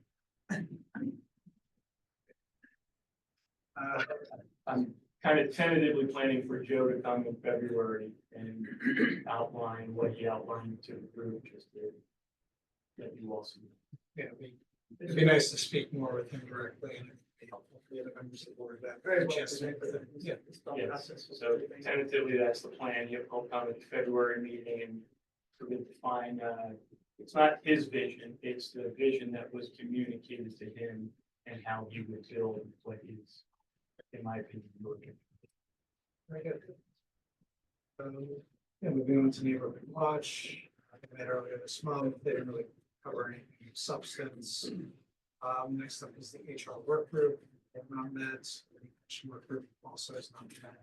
I'm kind of tentatively planning for Joe to come in February and outline what he outlined to the group, just to let you all see. Yeah, it'd be nice to speak more with him directly and it'd be helpful for the other members of the board that Very have a well chance to meet with him. Yeah. Yes, so tentatively, that's the plan. He'll come at the February meeting and sort of define, it's not his vision, it's the vision that was communicated to him and how he would build what is, in my opinion, working. Very good. Yeah, moving on to neighborhood watch. I met earlier this month, they didn't really cover any substance. Next up is the HR work group, they have not met, the action work group also has not met.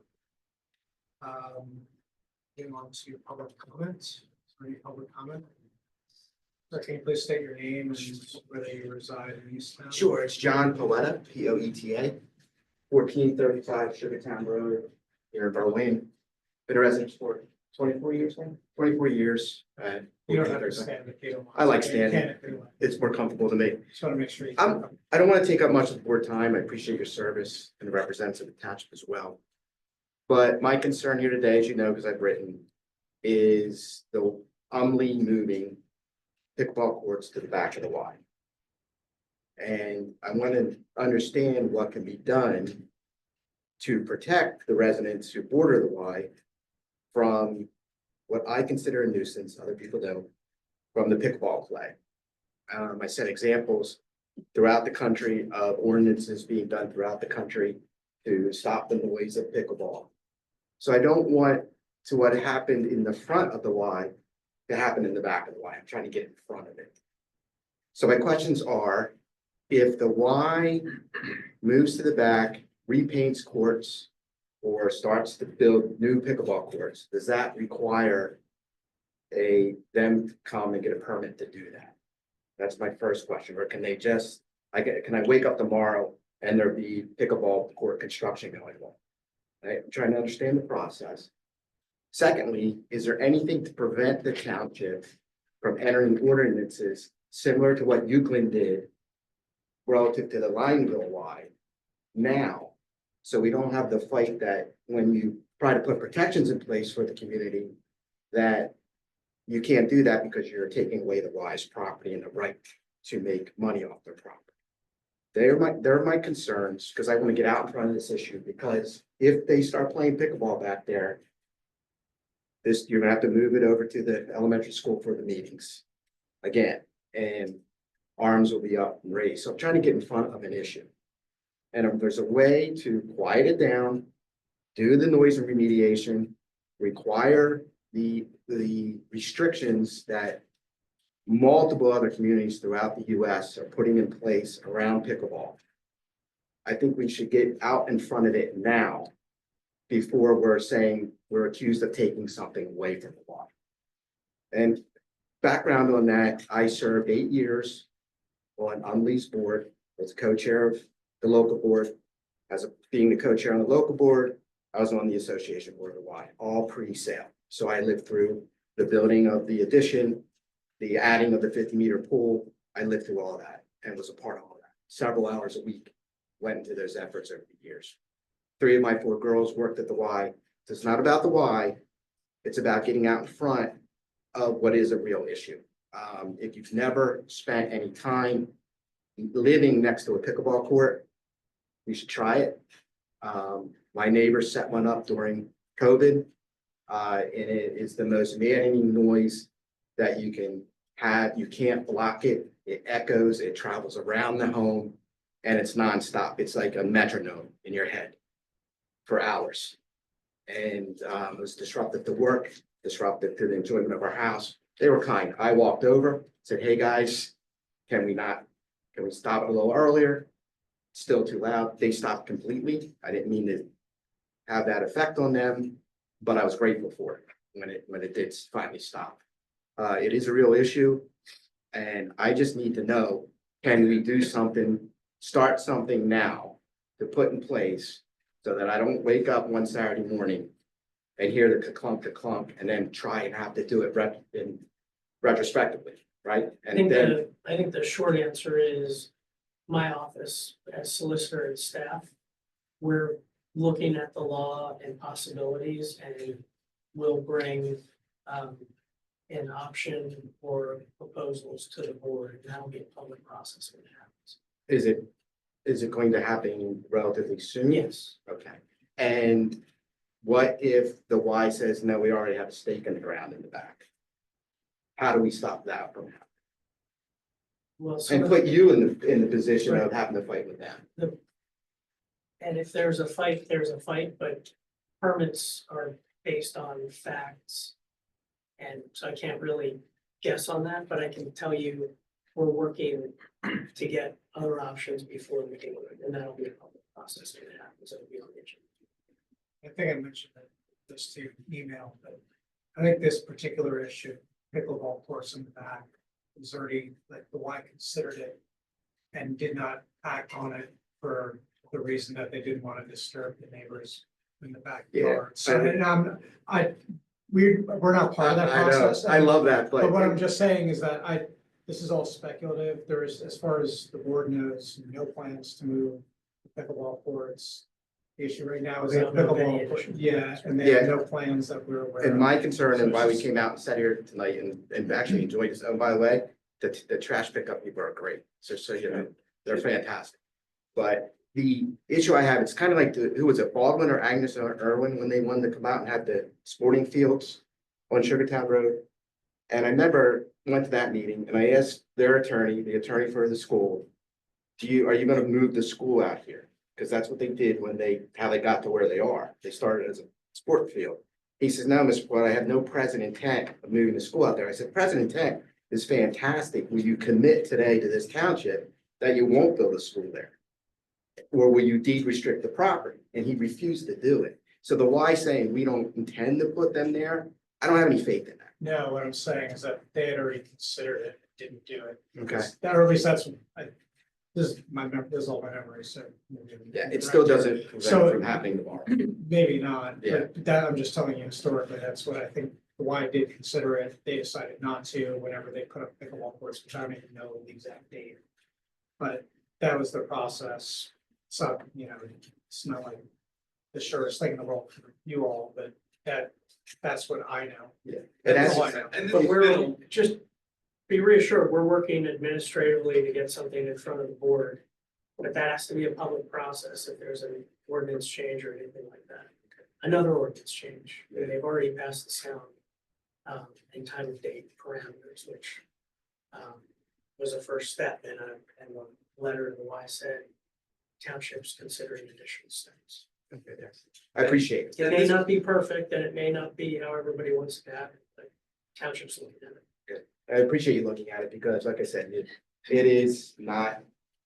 Getting on to public comment, is there any public comment? Sir, can you please state your name and whether you reside in Easttown? Sure, it's John Poeta, Poeta, 1435 Sugartown Road, here in Berlin. Been a resident for 24 years now, 24 years. You don't have to stand if you don't want. I like You standing. can if you want. It's more comfortable to me. Just want to make sure. You I don't want to take up much of the board time. I appreciate your service and the representative attached as well. But my concern here today, as you know, because I've written, is the moving pickleball courts to the back of the Y. And I want to understand what can be done to protect the residents who border the Y from what I consider a nuisance, other people don't, from the pickleball play. I set examples throughout the country of ordinances being done throughout the country to stop the noise of pickleball. So I don't want to what happened in the front of the Y to happen in the back of the Y. I'm trying to get in front of it. So my questions are, if the Y moves to the back, repaints courts, or starts to build new pickleball courts, does that require them to come and get a permit to do that? That's my first question. Or can they just, can I wake up tomorrow and there be pickleball court construction going on? Right? I'm trying to understand the process. Secondly, is there anything to prevent the township from entering ordinances similar to what Euclid did relative to the Lineville Y now? So we don't have the fight that when you try to put protections in place for the community, that you can't do that because you're taking away the Y's property and the right to make money off their property. They're my concerns, because I want to get out in front of this issue, because if they start playing pickleball back there, you're gonna have to move it over to the elementary school for the meetings again, and arms will be up and raised. So I'm trying to get in front of an issue. And if there's a way to quiet it down, do the noise remediation, require the restrictions that multiple other communities throughout the US are putting in place around pickleball. I think we should get out in front of it now before we're saying we're accused of taking something away from the law. And background on that, I served 8 years on Umlee's board, as co-chair of the local board. Being the co-chair on the local board, I was on the association board of the Y, all pre-sale. So I lived through the building of the addition, the adding of the 50-meter pool. I lived through all that and was a part of all that. Several hours a week went into those efforts over the years. 3 of my 4 girls worked at the Y. So it's not about the Y. It's about getting out in front of what is a real issue. If you've never spent any time living next to a pickleball court, you should try it. My neighbors set one up during COVID. And it is the most maddening noise that you can have. You can't block it. It echoes, it travels around the home, and it's nonstop. It's like a metronome in your head for hours. And it was disruptive to work, disruptive to the enjoyment of our house. They were kind. I walked over, said, hey guys, can we stop it a little earlier? Still too loud. They stopped completely. I didn't mean to have that effect on them, but I was grateful for it when it did finally stop. It is a real issue, and I just need to know, can we do something, start something now to put in place so that I don't wake up one Saturday morning and hear the clunk, and then try and have to do it retrospectively, right? I think And then, the short answer is my office as solicitor and staff, we're looking at the law and possibilities, and we'll bring an option or proposals to the board, and that'll be a public process when it happens. is it going to happen relatively soon? Yes, Okay, and what if the Y says, no, we already have a stake in the ground in the back? How do we stop that from happening? well, so And put you in the position of having to fight with them? and if there's a fight, there's a fight, but permits are based on facts. And so I can't really guess on that, but I can tell you, we're working to get other options before we do it, and that'll be a public process when it happens. It'll be on the agenda. I think I mentioned this to your email, but I think this particular issue, pickleball course in the back, was already, like, the Y considered it and did not act on it for the reason that they didn't want to disturb the neighbors in the backyard. So, and we're not part of that I know, process. I love that, But what I'm but just saying is that this is all speculative. There is, as far as the board knows, no plans to move the pickleball courts. The issue right now is that We don't know of any pickleball, additional yeah, and they have Yeah. no plans that we're aware and of. my concern and why we came out and sat here tonight and actually enjoyed this, oh, by the way, the trash pickup people are great, so you know, they're fantastic. But the issue I have, it's kind of like who was it, Baldwin or Agnes or Irwin, when they wanted to come out and have the sporting fields on Sugartown Road. And I remember went to that meeting and I asked their attorney, the attorney for the school, are you gonna move the school out here? Because that's what they did how they got to where they are. They started as a sport field. He says, no, Mr. Floyd, I have no present intent of moving the school out there. I said, present intent is fantastic. Will you commit today to this township that you won't build a school there? Or will you deed restrict the property? And he refused to do it. So the Y saying we don't intend to put them there, I don't have any faith in that. No, what I'm saying is that they had already considered it, didn't do it. Okay. That, or at least that's, this is all my memory, so. Yeah, it still doesn't prevent So- it from happening tomorrow. Maybe not, Yeah. but that, I'm just telling you historically, that's what I think, the Y did consider it, they decided not to, whenever they put up pickleball courts, which I don't even know the exact date. But that was the process, so, you know, it's not like the surest thing in the world for you all, but that's what I know. Yeah. And That's that's, all I know. But we're, just be reassured, we're working administratively to get something in front of the board. But that has to be a public process if there's an ordinance change or anything like that. Another ordinance change, and they've already passed the town in time and date parameters, which was a first step in a letter to the Y said townships considering additional steps. I appreciate it. It may not be perfect and it may not be how everybody wants to have it, but townships looking at it. I appreciate you looking at it because like I said, it is not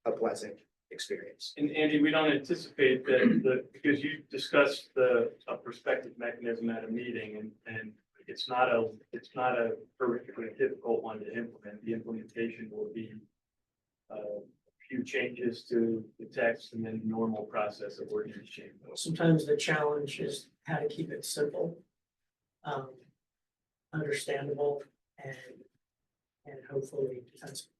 a pleasant experience. And Andy, we don't anticipate that because you discussed a prospective mechanism at a meeting and it's not a horrifically difficult one to implement. The implementation will be a few changes to the text and then the normal process of ordinance change. Sometimes the challenge is how to keep it simple, understandable, and hopefully defensible.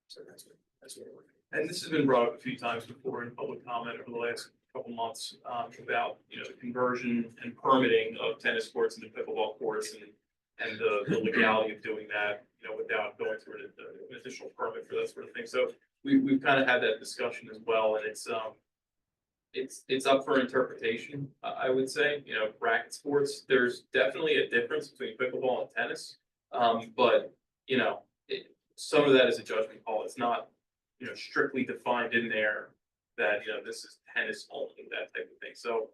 So that's what we're. And this has been brought up a few times before in public comment over the last couple months, about, you know, the conversion and permitting of tennis courts into pickleball courts and the legality of doing that, you know, without going through an additional permit for that sort of thing. So we've kind of had that discussion as well, and it's up for interpretation, I would say. You know, racket sports, there's definitely a difference between pickleball and tennis. But, you know, some of that is a judgment call. It's not, you know, strictly defined in there that, you know, this is tennis only, that type of thing. So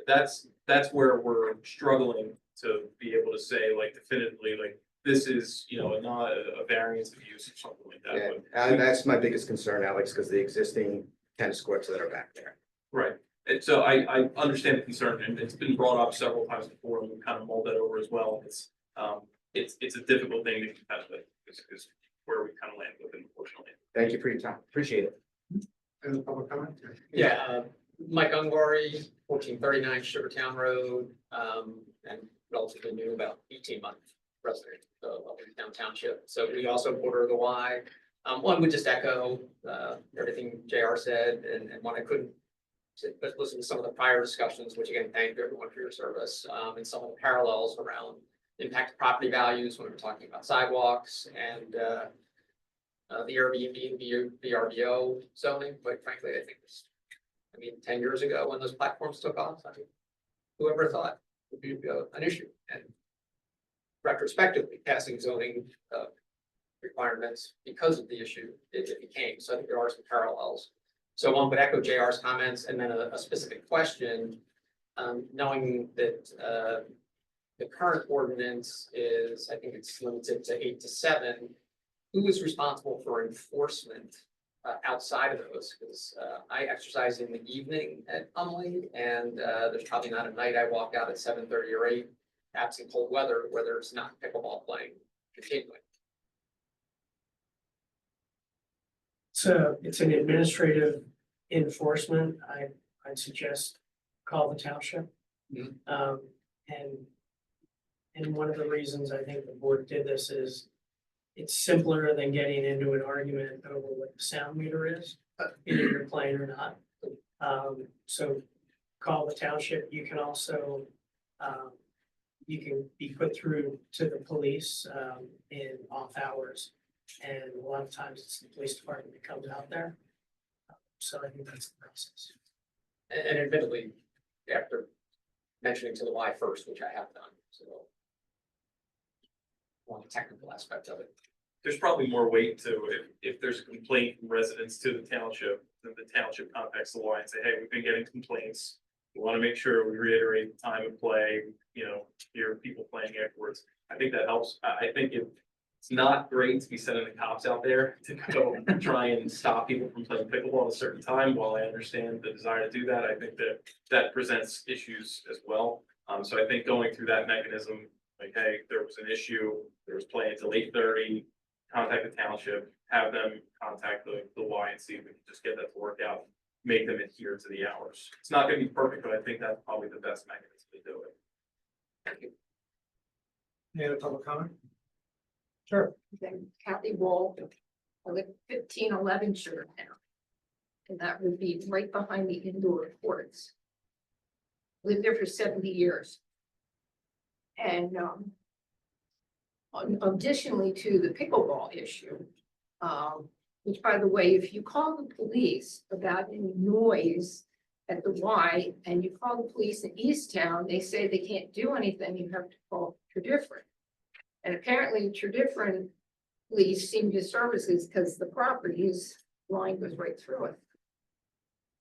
that's where we're struggling to be able to say like definitively, like, this is, you know, not a variance of use or something like that. Yeah, But and that's my biggest concern, Alex, because the existing tennis courts that are back there. right. And so I understand the concern, and it's been brought up several times before, and we've kind of mulled that over as well. It's a difficult thing to contest with, is where we kind of land with it, unfortunately. Thank you for your time. Appreciate it. Any public comment? Yeah, Mike Ungvari, 1439 Sugartown Road, and relatively new, about 18-month resident of Town Township. So we also border the Y. One would just echo everything JR said, and one I couldn't but listen to some of the prior discussions, which again, thank everyone for your service, and some of the parallels around impact to property values when we're talking about sidewalks and the Airbnb and VRBO zoning. Quite frankly, I think this, 10 years ago when those platforms took off, whoever thought would be an issue, and retrospectively passing zoning requirements because of the issue it became. So I think there are some parallels. So one would echo JR's comments, and then a specific question, knowing that the current ordinance is, I think it's limited to 8 to 7. Who is responsible for enforcement outside of those? Because I exercise in the evening at Umley, and there's probably not a night I walk out at 7:30 or 8, absent cold weather, where there's not pickleball playing continuing. So it's an administrative enforcement. I'd suggest call the township. Mhm. And one of the reasons I think the board did this is it's simpler than getting into an argument over what the sound meter is, either you're playing or not. So call the township. You can also, you can be put through to the police in off hours. And a lot of times it's the police department that comes out there. So I think that's the process. And admittedly, after mentioning to the Y first, which I have done, so on the technical aspect of it. There's probably more weight to if there's a complaint from residents to the township, then the township contacts the Y and say, hey, we've been getting complaints. We want to make sure we reiterate the time of play, you know, hear people playing afterwards. I think that helps. I think it's not great to be sending the cops out there to go try and stop people from playing pickleball at a certain time. While I understand the desire to do that, I think that presents issues as well. So I think going through that mechanism, like, hey, there was an issue, there was playing until 8:30, contact the township, have them contact the Y and see if we can just get that to work out, make them adhere to the hours. It's not going to be perfect, but I think that's probably the best mechanism to do it. Thank you. Any other public comment? Then Kathy Wall, I live 1511 Sugartown. And that would be right behind the indoor courts. Lived there for 70 years. And additionally to the pickleball issue, which by the way, if you call the police about any noise at the Y and you call the police in Easttown, they say they can't do anything, you have to call Tradifferent. And apparently Tradifferent police seem to services because the property's line goes right through it.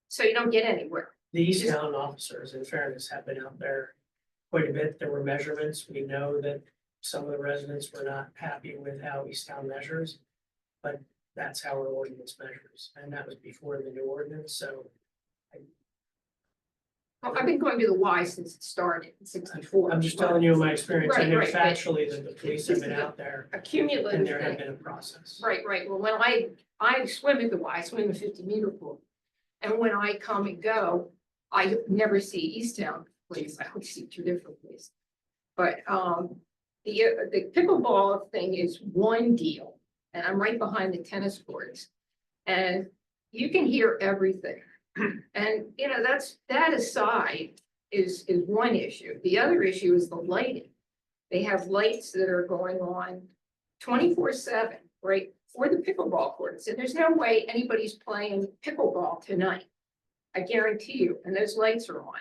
So you don't get anywhere. The East Town officers, in fairness, have been out there quite a bit. There were measurements. We know that some of the residents were not happy with how East Town measures, but that's how our ordinance measures. And that was before the new ordinance, so I've been going to the Y since it started in 64. I'm just telling you my experience. I Right, know right, but factually that the police have been out there A and cumulative there have thing. been a process. Right, right. Well, when I swim at the Y, I swim the 50-meter pool. And when I come and go, I never see Easttown police. I only see two different police. But the pickleball thing is one deal, and I'm right behind the tennis courts. And you can hear everything. And, you know, that aside is one issue. The other issue is the lighting. They have lights that are going on 24/7, right, for the pickleball courts. And there's no way anybody's playing pickleball tonight. I guarantee you, and those lights are on.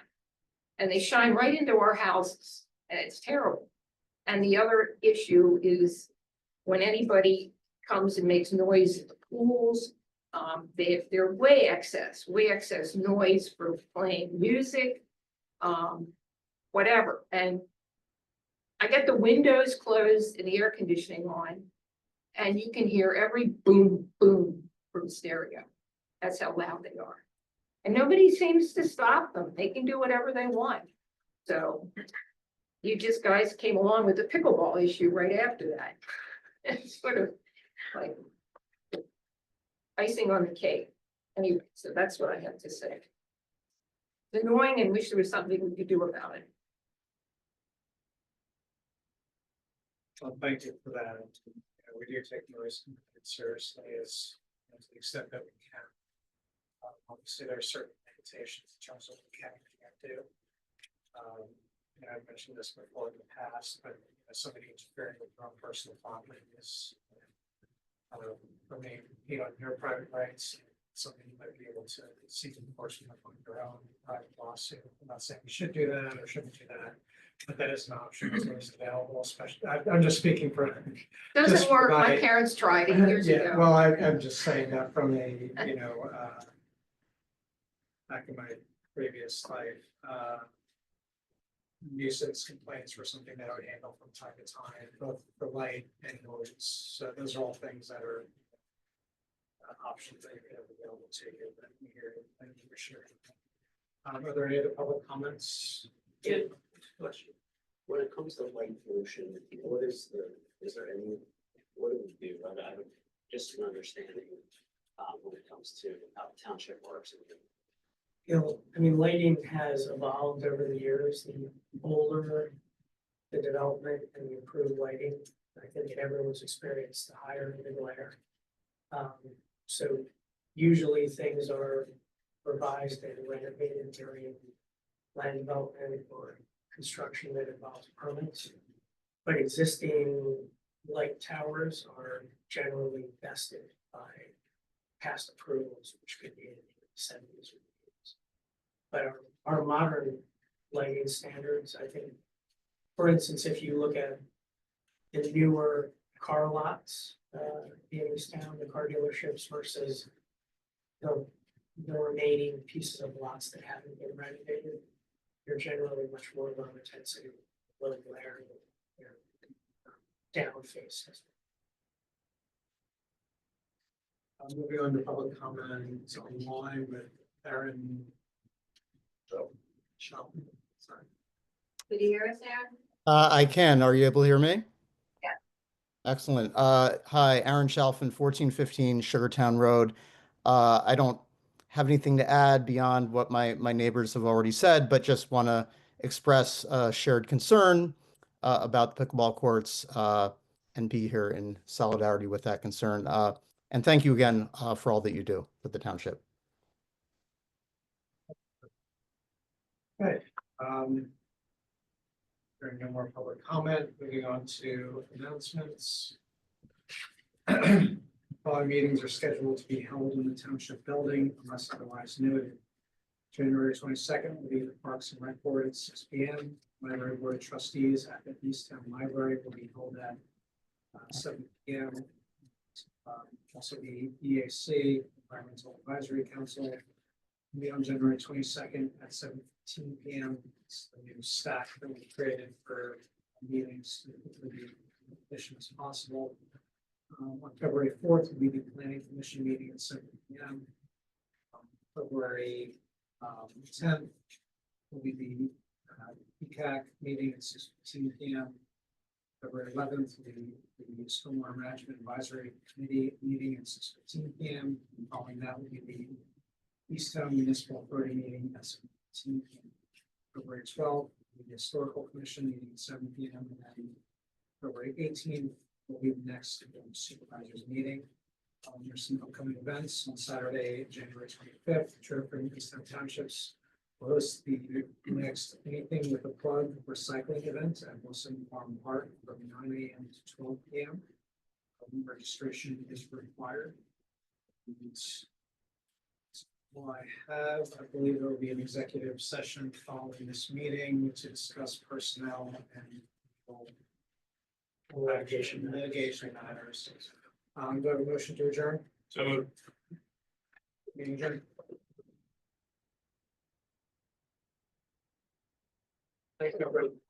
And they shine right into our houses, and it's terrible. And the other issue is when anybody comes and makes noise at the pools, they're way excess noise for playing music, whatever. And I get the windows closed and the air conditioning on, and you can hear every boom, boom from stereo. That's how loud they are. And nobody seems to stop them. They can do whatever they want. So you just guys came along with the pickleball issue right after that. It's sort of like icing on the cake. Anyway, so that's what I have to say. It's annoying and wish there was something we could do about it. Well, thank you for that. We do take noise complaints seriously as to the extent that we can. Obviously, there are certain limitations in terms of what we can and can't do. And I've mentioned this before in the past, but somebody interfering with your own personal property is, for me, on your private rights, something you might be able to seek enforcement on your own private lawsuit. I'm not saying we should do that or shouldn't do that, but that is an option that's always available, especially, I'm just speaking for. Doesn't Just work. My by- parents tried it years Yeah, ago. well, I'm just saying that from a, back in my previous life, nuisance complaints were something that I would handle from time to time, both for light and noise. So those are all things that are options that you have available to you. But here, thank you for sharing. Are there any other public comments? Yeah. Question. When it comes to light pollution, is there any, what do we do? I would just an understanding when it comes to how the township works. You know, I mean, lighting has evolved over the years, the older the development and the improved lighting, I think everyone's experienced the higher the glare. So usually things are revised and renovated during land development or construction that involves permits. But existing light towers are generally vested by past approvals, which could be in the 70s or 80s. But our modern lighting standards, I think, for instance, if you look at the newer car lots in this town, the car dealerships versus the remaining pieces of lots that haven't been renovated, you're generally much more low intensity, low glare, down face. Moving on to public comments online with Aaron. Shelton, sorry. Could you hear us, Aaron? I can. Are you able to hear me? Yeah. Excellent. Hi, Aaron Shelfin, 1415 Sugartown Road. I don't have anything to add beyond what my neighbors have already said, but just want to express shared concern about the pickleball courts and be here in solidarity with that concern. And thank you again for all that you do with the township. Okay. Hearing no more public comment, moving on to announcements. Following meetings are scheduled to be held in the township building unless otherwise noted. January 22nd will be the Parks and Rec Board at 6 p.m. Library Board of Trustees at the Easttown Library will be held at 7 p.m. Also the EAC, Environmental Advisory Council, will be on January 22nd at 7:15 p.m. It's the new staff that we created for meetings to be as efficient as possible. On February 4th will be the Planning Commission meeting at 7 p.m. February 10th will be the ECAC meeting at 6:15 PM. February 11th, the Stormwater Management Advisory Committee meeting at 6:15 PM. And following that will be the Easttown Municipal Authority meeting at 7:15 PM. February 12th, the Historical Commission meeting at 7 PM. And then February 18th will be the next Supervisors meeting. There's some upcoming events on Saturday, January 25th, Trip from Easttown Townships will host the next Anything with a Plug recycling event at Wilson Farm Park from 9 AM to 12 PM. Registration is required. And what I have, I believe there will be an executive session following this meeting to discuss personnel and litigation matters. Do I have a motion to adjourn? So moved. Meeting adjourned. Thanks, everybody.